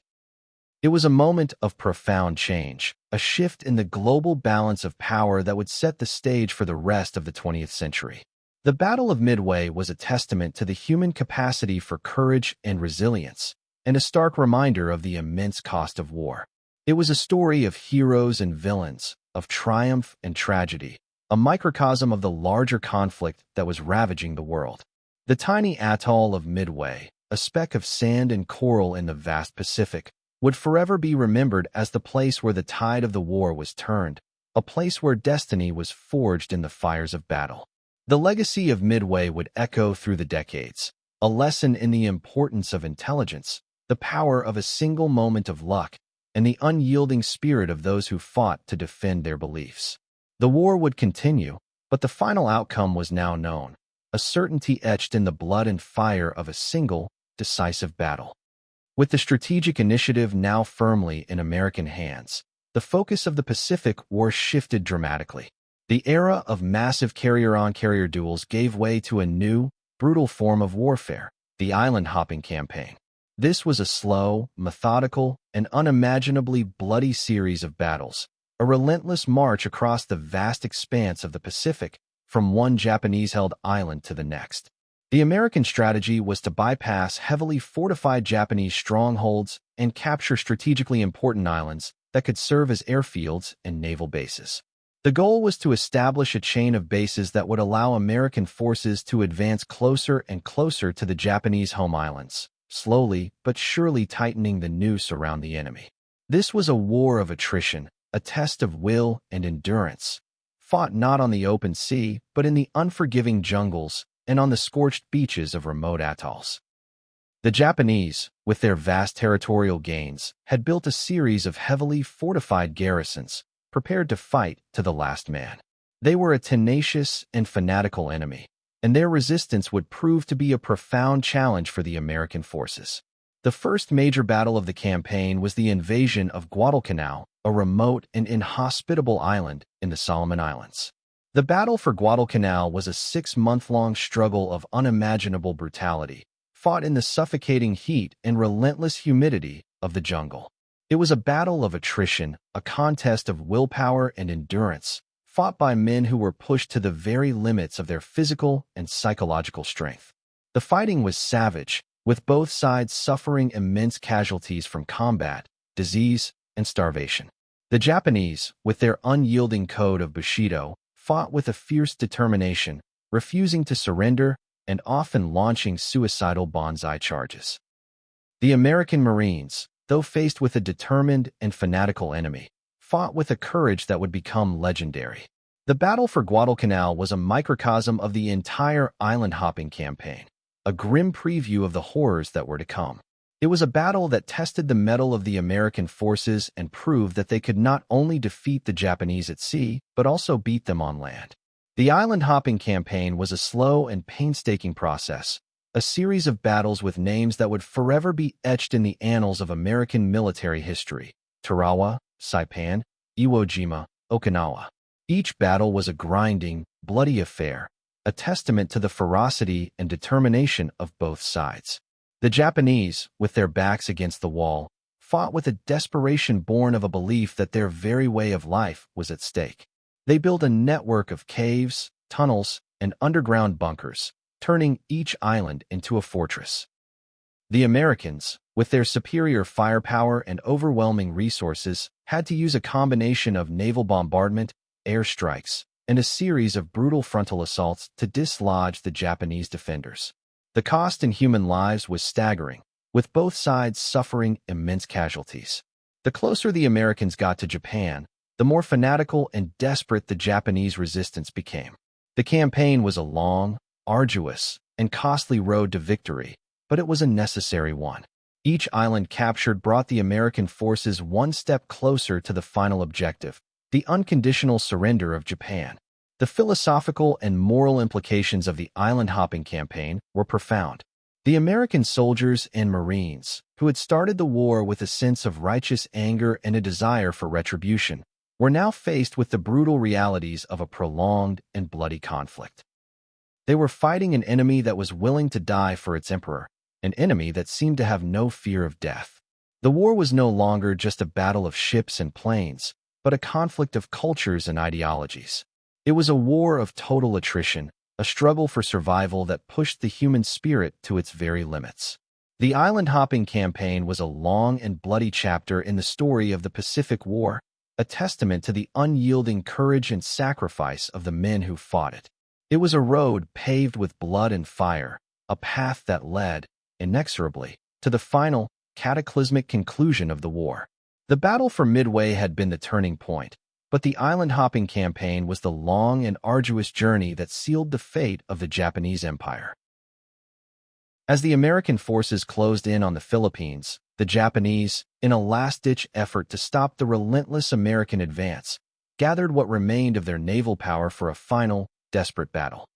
It was a moment of profound change, a shift in the global balance of power that would set the stage for the rest of the 20th century. The Battle of Midway was a testament to the human capacity for courage and resilience, and a stark reminder of the immense cost of war. It was a story of heroes and villains, of triumph and tragedy, a microcosm of the larger conflict that was ravaging the world. The tiny atoll of Midway, a speck of sand and coral in the vast Pacific, would forever be remembered as the place where the tide of the war was turned, a place where destiny was forged in the fires of battle. The legacy of Midway would echo through the decades, a lesson in the importance of intelligence, the power of a single moment of luck, and the unyielding spirit of those who fought to defend their beliefs. The war would continue, but the final outcome was now known, a certainty etched in the blood and fire of a single, decisive battle. With the strategic initiative now firmly in American hands, the focus of the Pacific War shifted dramatically. The era of massive carrier-on-carrier duels gave way to a new, brutal form of warfare, the island-hopping campaign. This was a slow, methodical, and unimaginably bloody series of battles, a relentless march across the vast expanse of the Pacific from one Japanese-held island to the next. The American strategy was to bypass heavily fortified Japanese strongholds and capture strategically important islands that could serve as airfields and naval bases. The goal was to establish a chain of bases that would allow American forces to advance closer and closer to the Japanese home islands, slowly but surely tightening the noose around the enemy. This was a war of attrition, a test of will and endurance, fought not on the open sea but in the unforgiving jungles and on the scorched beaches of remote atolls. The Japanese, with their vast territorial gains, had built a series of heavily fortified garrisons, prepared to fight to the last man. They were a tenacious and fanatical enemy, and their resistance would prove to be a profound challenge for the American forces. The first major battle of the campaign was the invasion of Guadalcanal, a remote and inhospitable island in the Solomon Islands. The battle for Guadalcanal was a 6-month-long struggle of unimaginable brutality, fought in the suffocating heat and relentless humidity of the jungle. It was a battle of attrition, a contest of willpower and endurance, fought by men who were pushed to the very limits of their physical and psychological strength. The fighting was savage, with both sides suffering immense casualties from combat, disease, and starvation. The Japanese, with their unyielding code of Bushido, fought with a fierce determination, refusing to surrender and often launching suicidal banzai charges. The American Marines, though faced with a determined and fanatical enemy, fought with a courage that would become legendary. The battle for Guadalcanal was a microcosm of the entire island-hopping campaign, a grim preview of the horrors that were to come. It was a battle that tested the mettle of the American forces and proved that they could not only defeat the Japanese at sea, but also beat them on land. The island-hopping campaign was a slow and painstaking process, a series of battles with names that would forever be etched in the annals of American military history: Tarawa, Saipan, Iwo Jima, Okinawa. Each battle was a grinding, bloody affair, a testament to the ferocity and determination of both sides. The Japanese, with their backs against the wall, fought with a desperation born of a belief that their very way of life was at stake. They built a network of caves, tunnels, and underground bunkers, turning each island into a fortress. The Americans, with their superior firepower and overwhelming resources, had to use a combination of naval bombardment, airstrikes, and a series of brutal frontal assaults to dislodge the Japanese defenders. The cost in human lives was staggering, with both sides suffering immense casualties. The closer the Americans got to Japan, the more fanatical and desperate the Japanese resistance became. The campaign was a long, arduous, and costly road to victory, but it was a necessary one. Each island captured brought the American forces one step closer to the final objective, the unconditional surrender of Japan. The philosophical and moral implications of the island-hopping campaign were profound. The American soldiers and Marines, who had started the war with a sense of righteous anger and a desire for retribution, were now faced with the brutal realities of a prolonged and bloody conflict. They were fighting an enemy that was willing to die for its emperor, an enemy that seemed to have no fear of death. The war was no longer just a battle of ships and planes, but a conflict of cultures and ideologies. It was a war of total attrition, a struggle for survival that pushed the human spirit to its very limits. The island-hopping campaign was a long and bloody chapter in the story of the Pacific War, a testament to the unyielding courage and sacrifice of the men who fought it. It was a road paved with blood and fire, a path that led, inexorably, to the final, cataclysmic conclusion of the war. The battle for Midway had been the turning point, but the island-hopping campaign was the long and arduous journey that sealed the fate of the Japanese Empire. As the American forces closed in on the Philippines, the Japanese, in a last-ditch effort to stop the relentless American advance, gathered what remained of their naval power for a final, desperate battle.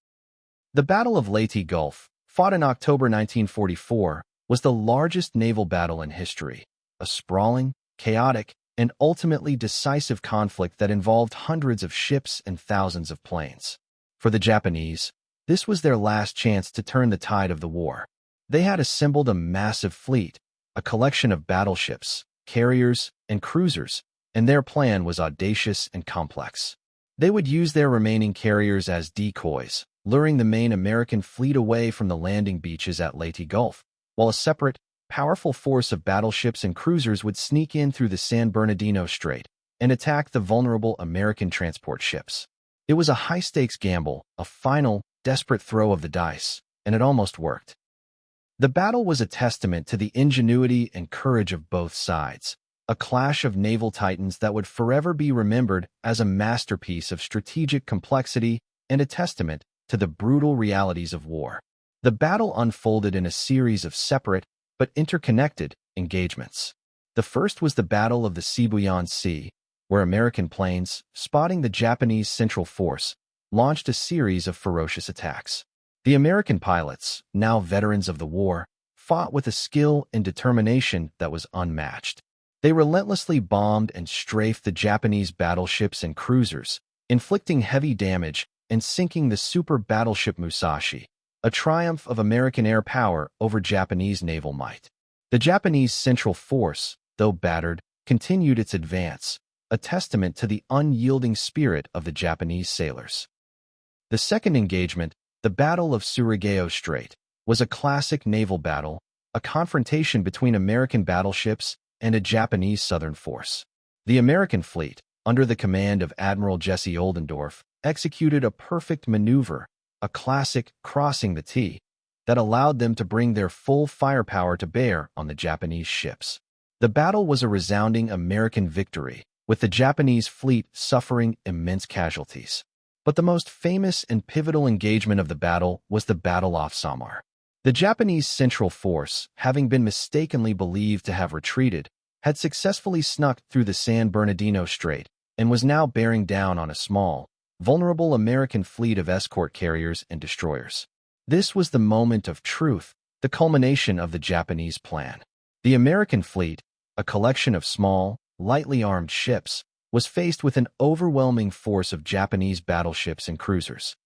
The Battle of Leyte Gulf, fought in October 1944, was the largest naval battle in history, a sprawling, chaotic, and ultimately decisive conflict that involved hundreds of ships and thousands of planes. For the Japanese, this was their last chance to turn the tide of the war. They had assembled a massive fleet, a collection of battleships, carriers, and cruisers, and their plan was audacious and complex. They would use their remaining carriers as decoys, luring the main American fleet away from the landing beaches at Leyte Gulf, while a separate, powerful force of battleships and cruisers would sneak in through the San Bernardino Strait and attack the vulnerable American transport ships. It was a high-stakes gamble, a final, desperate throw of the dice, and it almost worked. The battle was a testament to the ingenuity and courage of both sides, a clash of naval titans that would forever be remembered as a masterpiece of strategic complexity and a testament to the brutal realities of war. The battle unfolded in a series of separate, but interconnected, engagements. The first was the Battle of the Sibuyan Sea, where American planes, spotting the Japanese Central Force, launched a series of ferocious attacks. The American pilots, now veterans of the war, fought with a skill and determination that was unmatched. They relentlessly bombed and strafed the Japanese battleships and cruisers, inflicting heavy damage and sinking the super battleship Musashi, a triumph of American air power over Japanese naval might. The Japanese Central Force, though battered, continued its advance, a testament to the unyielding spirit of the Japanese sailors. The second engagement, the Battle of Surigao Strait, was a classic naval battle, a confrontation between American battleships and a Japanese southern force. The American fleet, under the command of Admiral Jesse Oldendorf, executed a perfect maneuver, a classic crossing the T, that allowed them to bring their full firepower to bear on the Japanese ships. The battle was a resounding American victory, with the Japanese fleet suffering immense casualties. But the most famous and pivotal engagement of the battle was the Battle off Samar. The Japanese Central Force, having been mistakenly believed to have retreated, had successfully snuck through the San Bernardino Strait and was now bearing down on a small, vulnerable American fleet of escort carriers and destroyers. This was the moment of truth, the culmination of the Japanese plan. The American fleet, a collection of small, lightly armed ships, was faced with an overwhelming force of Japanese battleships and cruisers.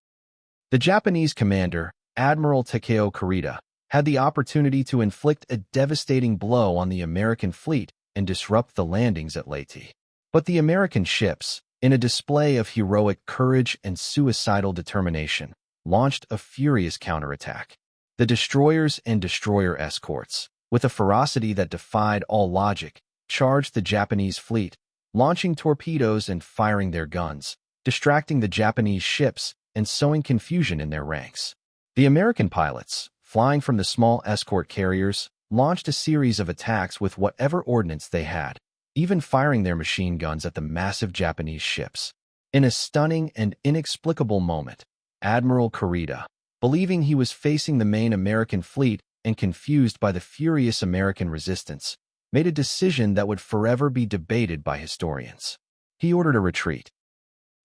The Japanese commander, Admiral Takeo Kurita, had the opportunity to inflict a devastating blow on the American fleet and disrupt the landings at Leyte. But the American ships, in a display of heroic courage and suicidal determination, launched a furious counterattack. The destroyers and destroyer escorts, with a ferocity that defied all logic, charged the Japanese fleet, launching torpedoes and firing their guns, distracting the Japanese ships and sowing confusion in their ranks. The American pilots, flying from the small escort carriers, launched a series of attacks with whatever ordnance they had, even firing their machine guns at the massive Japanese ships. In a stunning and inexplicable moment, Admiral Kurita, believing he was facing the main American fleet and confused by the furious American resistance, made a decision that would forever be debated by historians. He ordered a retreat.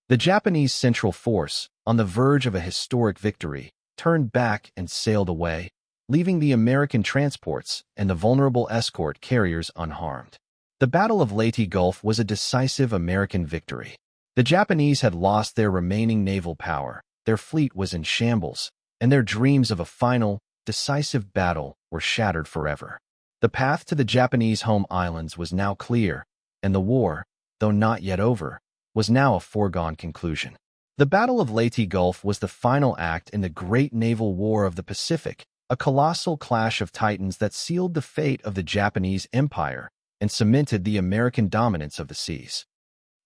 The Japanese Central Force, on the verge of a historic victory, turned back and sailed away, leaving the American transports and the vulnerable escort carriers unharmed. The Battle of Leyte Gulf was a decisive American victory. The Japanese had lost their remaining naval power, their fleet was in shambles, and their dreams of a final, decisive battle were shattered forever. The path to the Japanese home islands was now clear, and the war, though not yet over, was now a foregone conclusion. The Battle of Leyte Gulf was the final act in the great naval war of the Pacific, a colossal clash of titans that sealed the fate of the Japanese Empire and cemented the American dominance of the seas.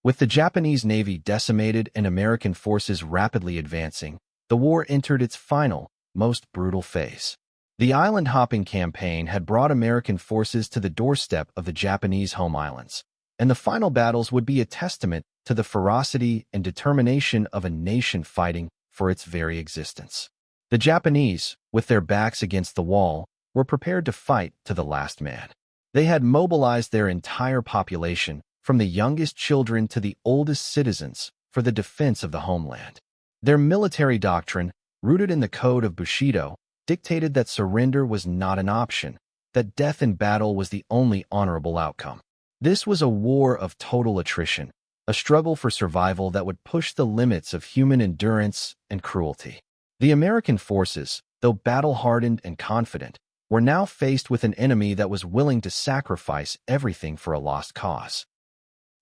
With the Japanese Navy decimated and American forces rapidly advancing, the war entered its final, most brutal phase. The island-hopping campaign had brought American forces to the doorstep of the Japanese home islands, and the final battles would be a testament to the ferocity and determination of a nation fighting for its very existence. The Japanese, with their backs against the wall, were prepared to fight to the last man. They had mobilized their entire population, from the youngest children to the oldest citizens, for the defense of the homeland. Their military doctrine, rooted in the code of Bushido, dictated that surrender was not an option, that death in battle was the only honorable outcome. This was a war of total attrition, a struggle for survival that would push the limits of human endurance and cruelty. The American forces, though battle-hardened and confident, were now faced with an enemy that was willing to sacrifice everything for a lost cause.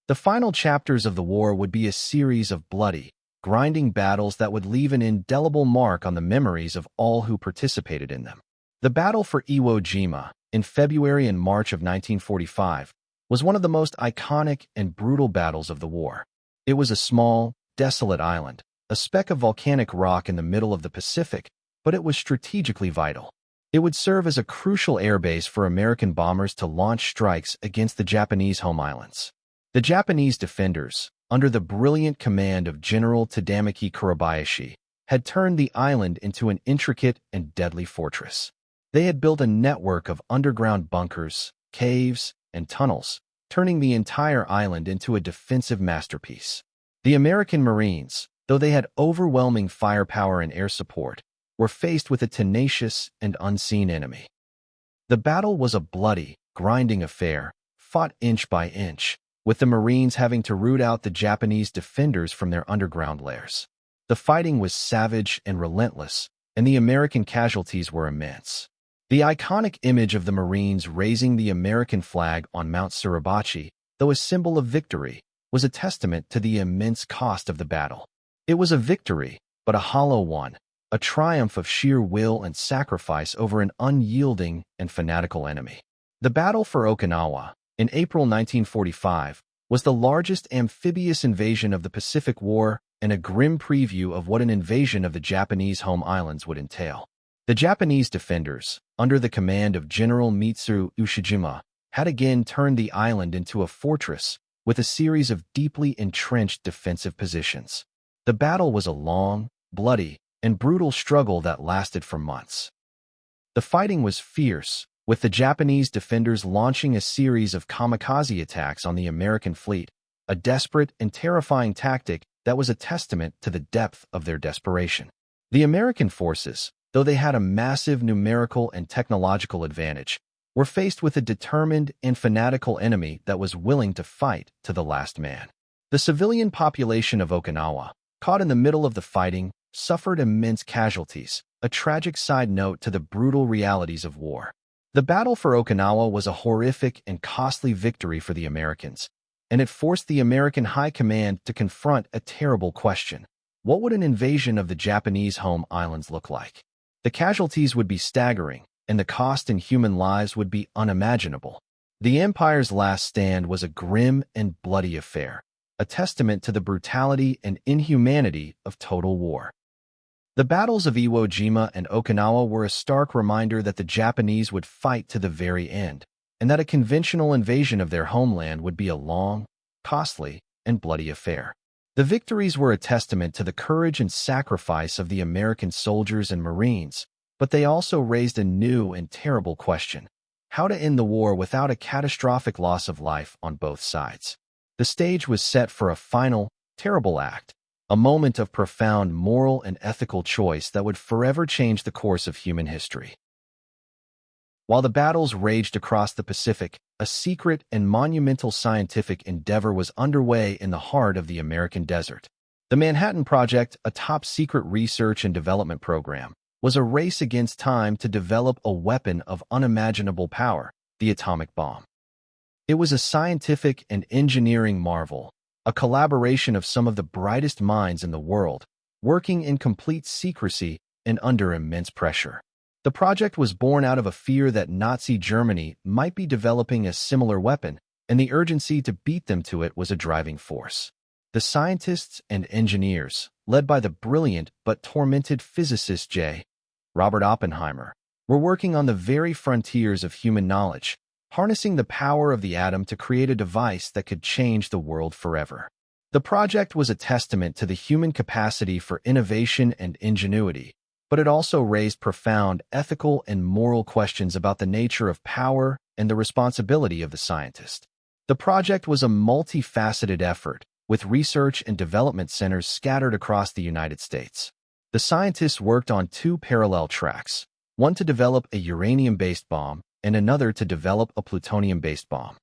The final chapters of the war would be a series of bloody, grinding battles that would leave an indelible mark on the memories of all who participated in them. The battle for Iwo Jima, in February and March of 1945, was one of the most iconic and brutal battles of the war. It was a small, desolate island, a speck of volcanic rock in the middle of the Pacific, but it was strategically vital. It would serve as a crucial airbase for American bombers to launch strikes against the Japanese home islands. The Japanese defenders, under the brilliant command of General Tadamaki Kurabayashi, had turned the island into an intricate and deadly fortress. They had built a network of underground bunkers, caves, and tunnels, turning the entire island into a defensive masterpiece. The American Marines, though they had overwhelming firepower and air support, were faced with a tenacious and unseen enemy. The battle was a bloody, grinding affair, fought inch by inch, with the Marines having to root out the Japanese defenders from their underground lairs. The fighting was savage and relentless, and the American casualties were immense. The iconic image of the Marines raising the American flag on Mount Suribachi, though a symbol of victory, was a testament to the immense cost of the battle. It was a victory, but a hollow one, a triumph of sheer will and sacrifice over an unyielding and fanatical enemy. The battle for Okinawa, in April 1945, was the largest amphibious invasion of the Pacific War and a grim preview of what an invasion of the Japanese home islands would entail. The Japanese defenders, under the command of General Mitsu Ushijima, had again turned the island into a fortress with a series of deeply entrenched defensive positions. The battle was a long, bloody, and brutal struggle that lasted for months. The fighting was fierce, with the Japanese defenders launching a series of kamikaze attacks on the American fleet, a desperate and terrifying tactic that was a testament to the depth of their desperation. The American forces, though they had a massive numerical and technological advantage, were faced with a determined and fanatical enemy that was willing to fight to the last man. The civilian population of Okinawa, caught in the middle of the fighting, suffered immense casualties, a tragic side note to the brutal realities of war. The battle for Okinawa was a horrific and costly victory for the Americans, and it forced the American High Command to confront a terrible question. What would an invasion of the Japanese home islands look like? The casualties would be staggering, and the cost in human lives would be unimaginable. The Empire's last stand was a grim and bloody affair, a testament to the brutality and inhumanity of total war. The battles of Iwo Jima and Okinawa were a stark reminder that the Japanese would fight to the very end, and that a conventional invasion of their homeland would be a long, costly, and bloody affair. The victories were a testament to the courage and sacrifice of the American soldiers and Marines, but they also raised a new and terrible question: how to end the war without a catastrophic loss of life on both sides. The stage was set for a final, terrible act, a moment of profound moral and ethical choice that would forever change the course of human history. While the battles raged across the Pacific, a secret and monumental scientific endeavor was underway in the heart of the American desert. The Manhattan Project, a top-secret research and development program, was a race against time to develop a weapon of unimaginable power, the atomic bomb. It was a scientific and engineering marvel, a collaboration of some of the brightest minds in the world, working in complete secrecy and under immense pressure. The project was born out of a fear that Nazi Germany might be developing a similar weapon, and the urgency to beat them to it was a driving force. The scientists and engineers, led by the brilliant but tormented physicist J. Robert Oppenheimer, were working on the very frontiers of human knowledge, harnessing the power of the atom to create a device that could change the world forever. The project was a testament to the human capacity for innovation and ingenuity, but it also raised profound ethical and moral questions about the nature of power and the responsibility of the scientist. The project was a multifaceted effort, with research and development centers scattered across the United States. The scientists worked on two parallel tracks, one to develop a uranium-based bomb and another to develop a plutonium-based bomb.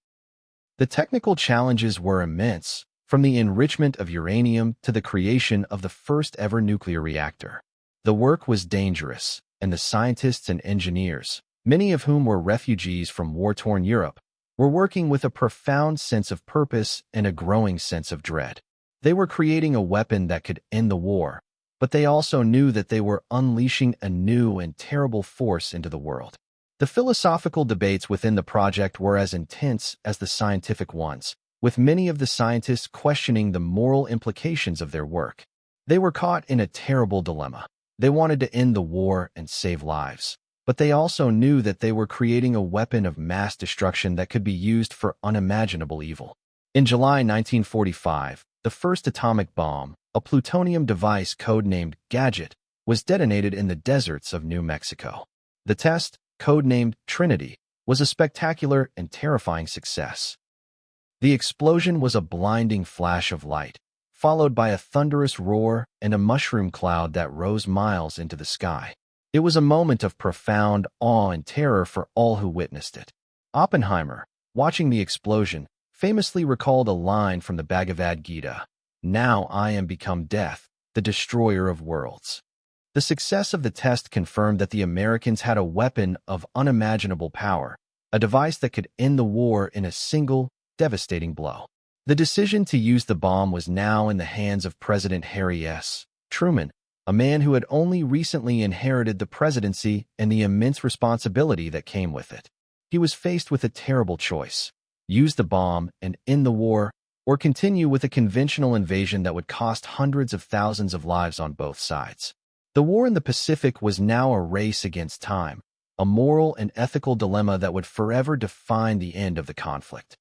The technical challenges were immense, from the enrichment of uranium to the creation of the first-ever nuclear reactor. The work was dangerous, and the scientists and engineers, many of whom were refugees from war-torn Europe, were working with a profound sense of purpose and a growing sense of dread. They were creating a weapon that could end the war, but they also knew that they were unleashing a new and terrible force into the world. The philosophical debates within the project were as intense as the scientific ones, with many of the scientists questioning the moral implications of their work. They were caught in a terrible dilemma. They wanted to end the war and save lives, but they also knew that they were creating a weapon of mass destruction that could be used for unimaginable evil. In July 1945, the first atomic bomb, a plutonium device codenamed Gadget, was detonated in the deserts of New Mexico. The test, codenamed Trinity, was a spectacular and terrifying success. The explosion was a blinding flash of light, followed by a thunderous roar and a mushroom cloud that rose miles into the sky. It was a moment of profound awe and terror for all who witnessed it. Oppenheimer, watching the explosion, famously recalled a line from the Bhagavad Gita: "Now I am become death, the destroyer of worlds." The success of the test confirmed that the Americans had a weapon of unimaginable power, a device that could end the war in a single, devastating blow. The decision to use the bomb was now in the hands of President Harry S. Truman, a man who had only recently inherited the presidency and the immense responsibility that came with it. He was faced with a terrible choice: use the bomb and end the war, or continue with a conventional invasion that would cost hundreds of thousands of lives on both sides. The war in the Pacific was now a race against time, a moral and ethical dilemma that would forever define the end of the conflict.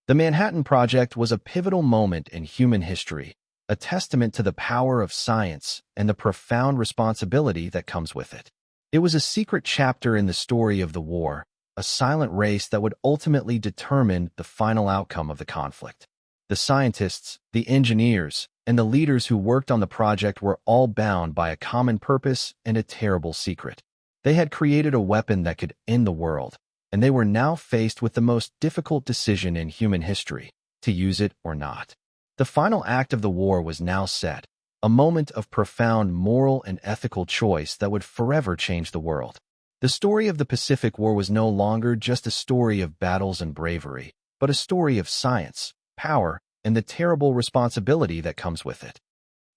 The Manhattan Project was a pivotal moment in human history, a testament to the power of science and the profound responsibility that comes with it. It was a secret chapter in the story of the war, a silent race that would ultimately determine the final outcome of the conflict. The scientists, the engineers, and the leaders who worked on the project were all bound by a common purpose and a terrible secret. They had created a weapon that could end the world, and they were now faced with the most difficult decision in human history: to use it or not. The final act of the war was now set, a moment of profound moral and ethical choice that would forever change the world. The story of the Pacific War was no longer just a story of battles and bravery, but a story of science, power, and the terrible responsibility that comes with it.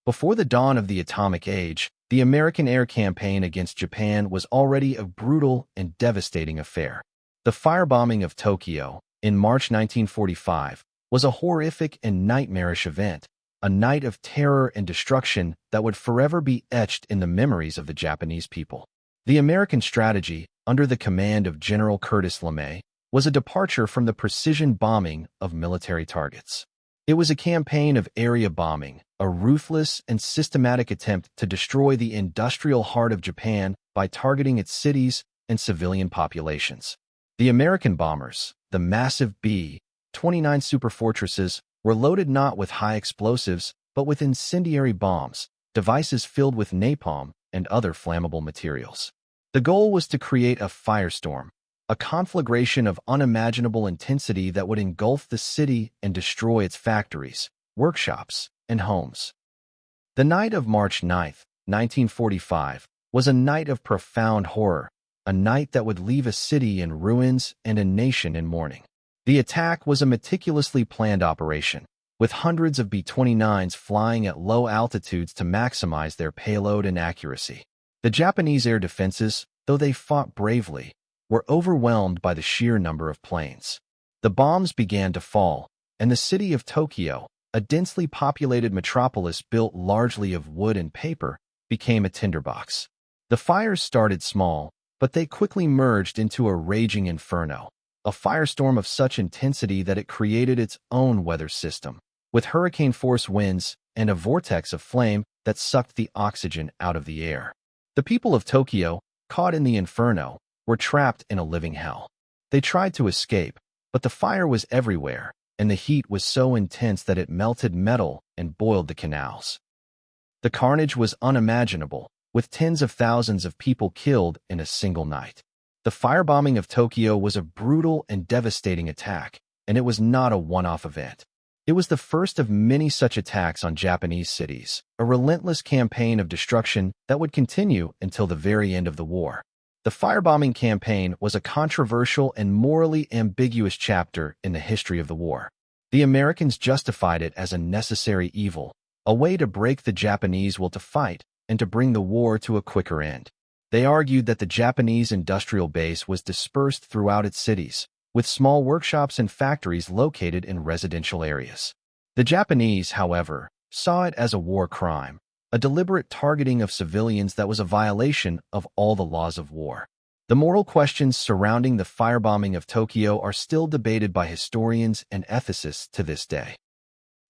Before the dawn of the atomic age, the American air campaign against Japan was already a brutal and devastating affair. The firebombing of Tokyo, in March 1945, was a horrific and nightmarish event, a night of terror and destruction that would forever be etched in the memories of the Japanese people. The American strategy, under the command of General Curtis LeMay, was a departure from the precision bombing of military targets. It was a campaign of area bombing, a ruthless and systematic attempt to destroy the industrial heart of Japan by targeting its cities and civilian populations. The American bombers, the massive B-29 superfortresses, were loaded not with high explosives, but with incendiary bombs, devices filled with napalm and other flammable materials. The goal was to create a firestorm, a conflagration of unimaginable intensity that would engulf the city and destroy its factories, workshops, and homes. The night of March 9, 1945, was a night of profound horror, a night that would leave a city in ruins and a nation in mourning. The attack was a meticulously planned operation, with hundreds of B-29s flying at low altitudes to maximize their payload and accuracy. The Japanese air defenses, though they fought bravely, were overwhelmed by the sheer number of planes. The bombs began to fall, and the city of Tokyo, a densely populated metropolis built largely of wood and paper, became a tinderbox. The fires started small, but they quickly merged into a raging inferno, a firestorm of such intensity that it created its own weather system, with hurricane-force winds and a vortex of flame that sucked the oxygen out of the air. The people of Tokyo, caught in the inferno, were trapped in a living hell. They tried to escape, but the fire was everywhere, and the heat was so intense that it melted metal and boiled the canals. The carnage was unimaginable, with tens of thousands of people killed in a single night. The firebombing of Tokyo was a brutal and devastating attack, and it was not a one-off event. It was the first of many such attacks on Japanese cities, a relentless campaign of destruction that would continue until the very end of the war. The firebombing campaign was a controversial and morally ambiguous chapter in the history of the war. The Americans justified it as a necessary evil, a way to break the Japanese will to fight and to bring the war to a quicker end. They argued that the Japanese industrial base was dispersed throughout its cities, with small workshops and factories located in residential areas. The Japanese, however, saw it as a war crime, a deliberate targeting of civilians that was a violation of all the laws of war. The moral questions surrounding the firebombing of Tokyo are still debated by historians and ethicists to this day.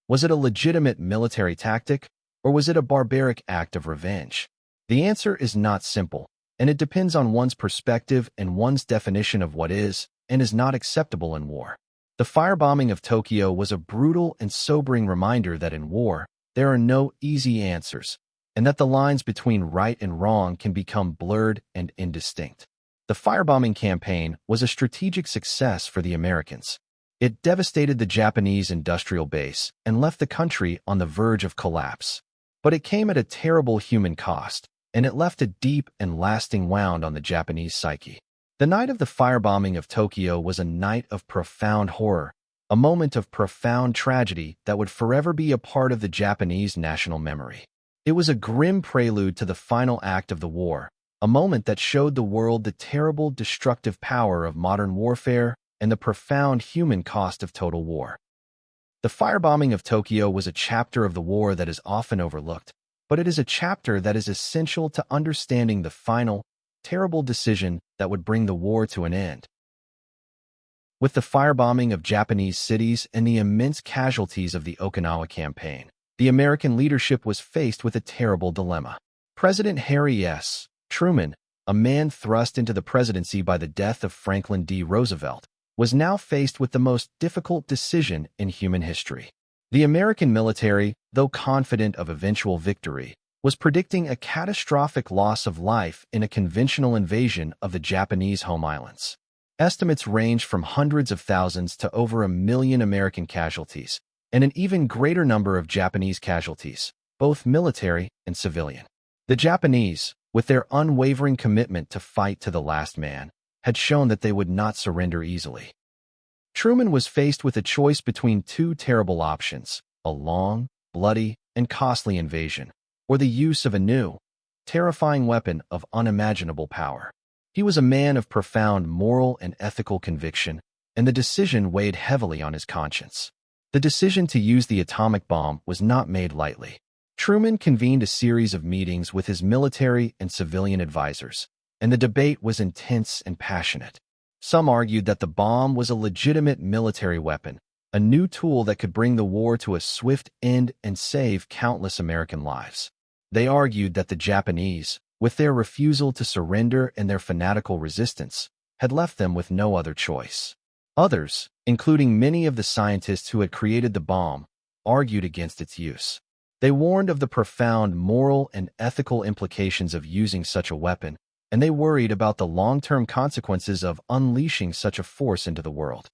Was it a legitimate military tactic, or was it a barbaric act of revenge? The answer is not simple, and it depends on one's perspective and one's definition of what is and is not acceptable in war. The firebombing of Tokyo was a brutal and sobering reminder that in war, there are no easy answers, and that the lines between right and wrong can become blurred and indistinct. The firebombing campaign was a strategic success for the Americans. It devastated the Japanese industrial base and left the country on the verge of collapse. But it came at a terrible human cost, and it left a deep and lasting wound on the Japanese psyche. The night of the firebombing of Tokyo was a night of profound horror, a moment of profound tragedy that would forever be a part of the Japanese national memory. It was a grim prelude to the final act of the war, a moment that showed the world the terrible, destructive power of modern warfare and the profound human cost of total war. The firebombing of Tokyo was a chapter of the war that is often overlooked, but it is a chapter that is essential to understanding the final, terrible decision that would bring the war to an end. With the firebombing of Japanese cities and the immense casualties of the Okinawa campaign, the American leadership was faced with a terrible dilemma. President Harry S. Truman, a man thrust into the presidency by the death of Franklin D. Roosevelt, was now faced with the most difficult decision in human history. The American military, though confident of eventual victory, was predicting a catastrophic loss of life in a conventional invasion of the Japanese home islands. Estimates range from hundreds of thousands to over 1 million American casualties, and an even greater number of Japanese casualties, both military and civilian. The Japanese, with their unwavering commitment to fight to the last man, had shown that they would not surrender easily. Truman was faced with a choice between two terrible options: a long, bloody, and costly invasion, or the use of a new, terrifying weapon of unimaginable power. He was a man of profound moral and ethical conviction, and the decision weighed heavily on his conscience. The decision to use the atomic bomb was not made lightly. Truman convened a series of meetings with his military and civilian advisors, and the debate was intense and passionate. Some argued that the bomb was a legitimate military weapon, a new tool that could bring the war to a swift end and save countless American lives. They argued that the Japanese, with their refusal to surrender and their fanatical resistance, had left them with no other choice. Others, including many of the scientists who had created the bomb, argued against its use. They warned of the profound moral and ethical implications of using such a weapon, and they worried about the long-term consequences of unleashing such a force into the world.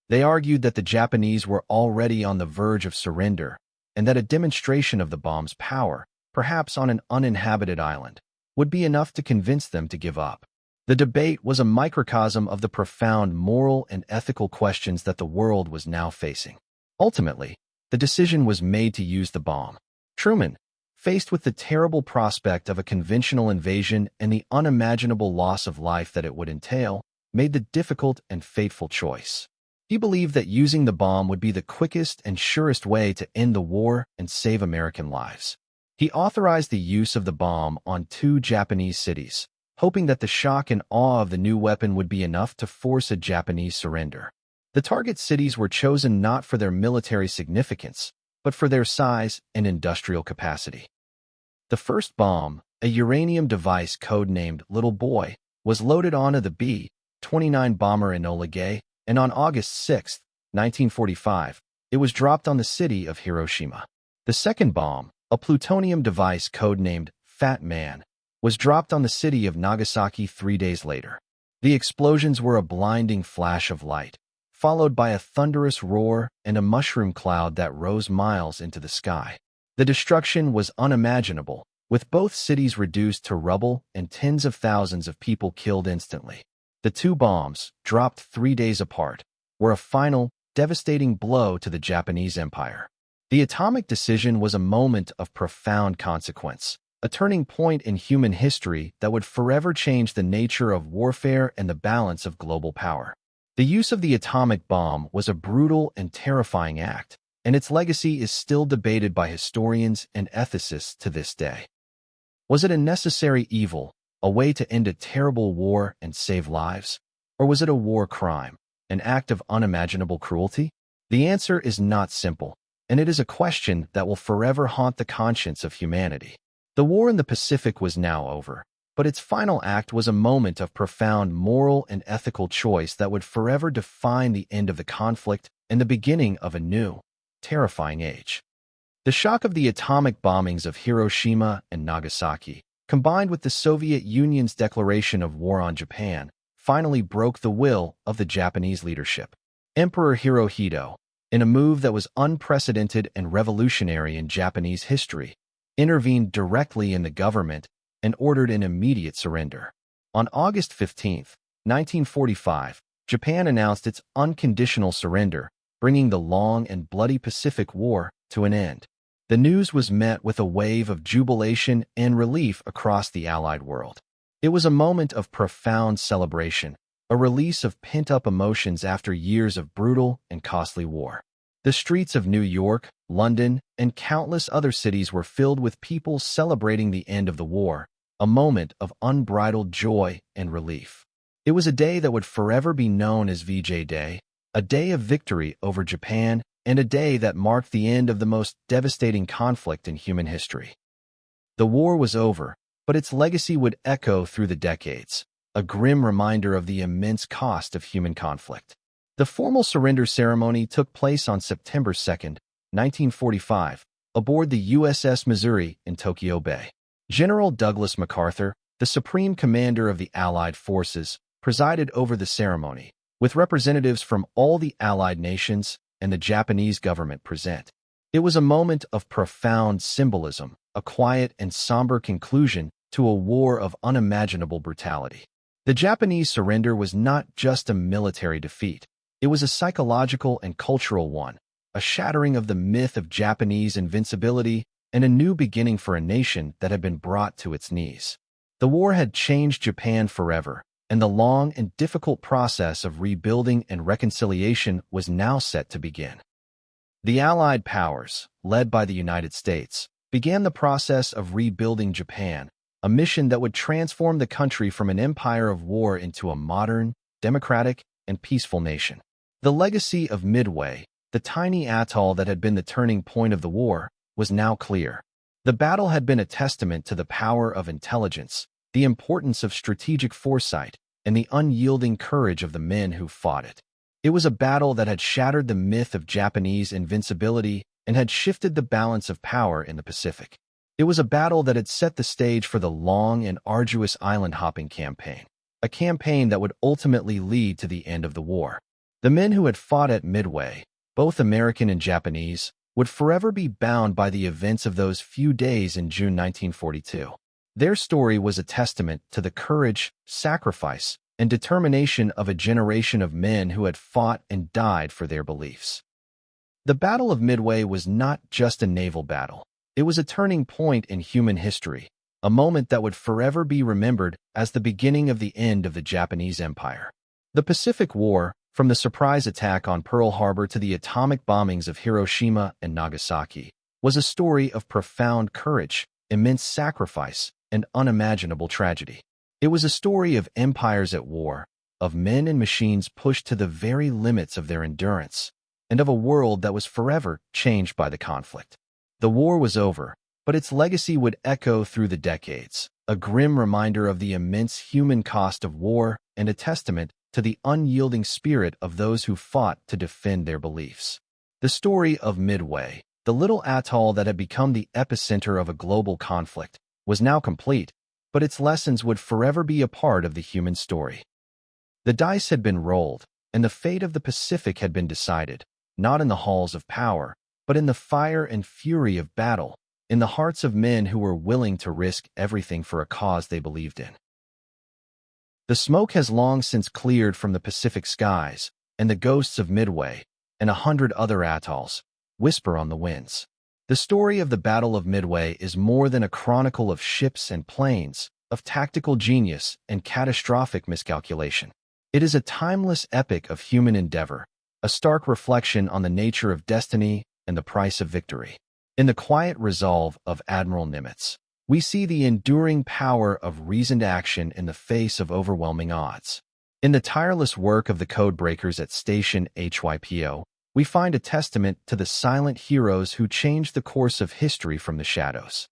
They argued that the Japanese were already on the verge of surrender, and that a demonstration of the bomb's power, perhaps on an uninhabited island, would be enough to convince them to give up. The debate was a microcosm of the profound moral and ethical questions that the world was now facing. Ultimately, the decision was made to use the bomb. Truman, faced with the terrible prospect of a conventional invasion and the unimaginable loss of life that it would entail, made the difficult and fateful choice. He believed that using the bomb would be the quickest and surest way to end the war and save American lives. He authorized the use of the bomb on 2 Japanese cities, hoping that the shock and awe of the new weapon would be enough to force a Japanese surrender. The target cities were chosen not for their military significance, but for their size and industrial capacity. The first bomb, a uranium device codenamed Little Boy, was loaded onto the B-29 bomber Enola Gay, and on August 6, 1945, it was dropped on the city of Hiroshima. The second bomb, a plutonium device codenamed Fat Man, was dropped on the city of Nagasaki 3 days later. The explosions were a blinding flash of light, followed by a thunderous roar and a mushroom cloud that rose miles into the sky. The destruction was unimaginable, with both cities reduced to rubble and tens of thousands of people killed instantly. The 2 bombs, dropped 3 days apart, were a final, devastating blow to the Japanese Empire. The atomic decision was a moment of profound consequence, a turning point in human history that would forever change the nature of warfare and the balance of global power. The use of the atomic bomb was a brutal and terrifying act, and its legacy is still debated by historians and ethicists to this day. Was it a necessary evil, a way to end a terrible war and save lives? Or was it a war crime, an act of unimaginable cruelty? The answer is not simple, and it is a question that will forever haunt the conscience of humanity. The war in the Pacific was now over, but its final act was a moment of profound moral and ethical choice that would forever define the end of the conflict and the beginning of a new, terrifying age. The shock of the atomic bombings of Hiroshima and Nagasaki, combined with the Soviet Union's declaration of war on Japan, finally broke the will of the Japanese leadership. Emperor Hirohito, in a move that was unprecedented and revolutionary in Japanese history, intervened directly in the government and ordered an immediate surrender. On August 15, 1945, Japan announced its unconditional surrender, bringing the long and bloody Pacific War to an end. The news was met with a wave of jubilation and relief across the Allied world. It was a moment of profound celebration, a release of pent-up emotions after years of brutal and costly war. The streets of New York, London, and countless other cities were filled with people celebrating the end of the war, a moment of unbridled joy and relief. It was a day that would forever be known as VJ Day, a day of victory over Japan, and a day that marked the end of the most devastating conflict in human history. The war was over, but its legacy would echo through the decades, a grim reminder of the immense cost of human conflict. The formal surrender ceremony took place on September 2, 1945, aboard the USS Missouri in Tokyo Bay. General Douglas MacArthur, the supreme commander of the Allied forces, presided over the ceremony, with representatives from all the Allied nations and the Japanese government present. It was a moment of profound symbolism, a quiet and somber conclusion to a war of unimaginable brutality. The Japanese surrender was not just a military defeat. It was a psychological and cultural one, a shattering of the myth of Japanese invincibility and a new beginning for a nation that had been brought to its knees. The war had changed Japan forever, and the long and difficult process of rebuilding and reconciliation was now set to begin. The Allied powers, led by the United States, began the process of rebuilding Japan, a mission that would transform the country from an empire of war into a modern, democratic, and peaceful nation. The legacy of Midway, the tiny atoll that had been the turning point of the war, was now clear. The battle had been a testament to the power of intelligence, the importance of strategic foresight, and the unyielding courage of the men who fought it. It was a battle that had shattered the myth of Japanese invincibility and had shifted the balance of power in the Pacific. It was a battle that had set the stage for the long and arduous island-hopping campaign, a campaign that would ultimately lead to the end of the war. The men who had fought at Midway, both American and Japanese, would forever be bound by the events of those few days in June 1942. Their story was a testament to the courage, sacrifice, and determination of a generation of men who had fought and died for their beliefs. The Battle of Midway was not just a naval battle. It was a turning point in human history, a moment that would forever be remembered as the beginning of the end of the Japanese Empire. The Pacific War, from the surprise attack on Pearl Harbor to the atomic bombings of Hiroshima and Nagasaki, was a story of profound courage, immense sacrifice, and unimaginable tragedy. It was a story of empires at war, of men and machines pushed to the very limits of their endurance, and of a world that was forever changed by the conflict. The war was over, but its legacy would echo through the decades, a grim reminder of the immense human cost of war and a testament to the unyielding spirit of those who fought to defend their beliefs. The story of Midway, the little atoll that had become the epicenter of a global conflict, was now complete, but its lessons would forever be a part of the human story. The dice had been rolled, and the fate of the Pacific had been decided, not in the halls of power, but in the fire and fury of battle, in the hearts of men who were willing to risk everything for a cause they believed in. The smoke has long since cleared from the Pacific skies, and the ghosts of Midway, and 100 other atolls, whisper on the winds. The story of the Battle of Midway is more than a chronicle of ships and planes, of tactical genius and catastrophic miscalculation. It is a timeless epic of human endeavor, a stark reflection on the nature of destiny and the price of victory. In the quiet resolve of Admiral Nimitz, we see the enduring power of reasoned action in the face of overwhelming odds. In the tireless work of the codebreakers at Station HYPO, we find a testament to the silent heroes who changed the course of history from the shadows.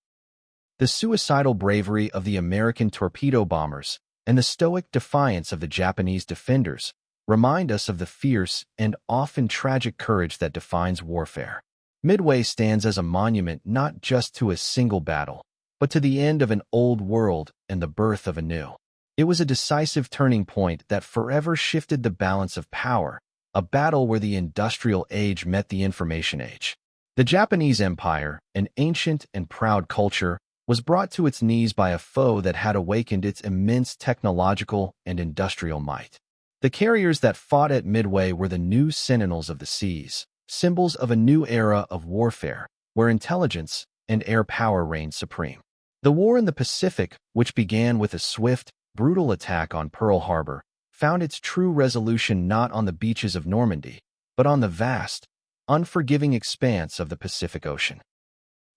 The suicidal bravery of the American torpedo bombers and the stoic defiance of the Japanese defenders remind us of the fierce and often tragic courage that defines warfare. Midway stands as a monument not just to a single battle, but to the end of an old world and the birth of a new. It was a decisive turning point that forever shifted the balance of power, a battle where the industrial age met the information age. The Japanese Empire, an ancient and proud culture, was brought to its knees by a foe that had awakened its immense technological and industrial might. The carriers that fought at Midway were the new sentinels of the seas, symbols of a new era of warfare, where intelligence and air power reigned supreme. The war in the Pacific, which began with a swift, brutal attack on Pearl Harbor, found its true resolution not on the beaches of Normandy, but on the vast, unforgiving expanse of the Pacific Ocean.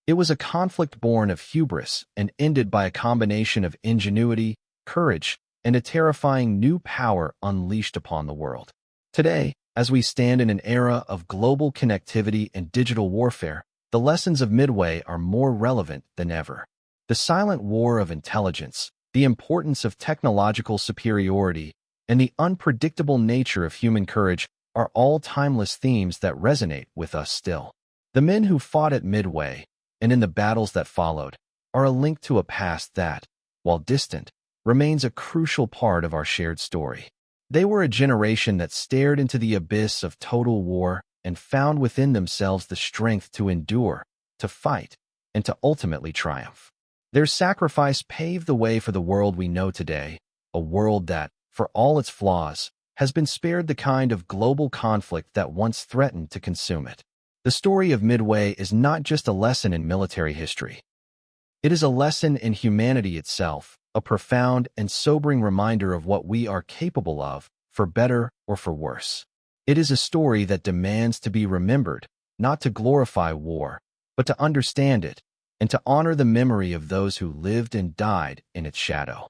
It was a conflict born of hubris and ended by a combination of ingenuity, courage, and a terrifying new power unleashed upon the world. Today, as we stand in an era of global connectivity and digital warfare, the lessons of Midway are more relevant than ever. The silent war of intelligence, the importance of technological superiority, and the unpredictable nature of human courage are all timeless themes that resonate with us still. The men who fought at Midway, and in the battles that followed, are a link to a past that, while distant, remains a crucial part of our shared story. They were a generation that stared into the abyss of total war and found within themselves the strength to endure, to fight, and to ultimately triumph. Their sacrifice paved the way for the world we know today, a world that, for all its flaws, has been spared the kind of global conflict that once threatened to consume it. The story of Midway is not just a lesson in military history. It is a lesson in humanity itself, a profound and sobering reminder of what we are capable of, for better or for worse. It is a story that demands to be remembered, not to glorify war, but to understand it, and to honor the memory of those who lived and died in its shadow.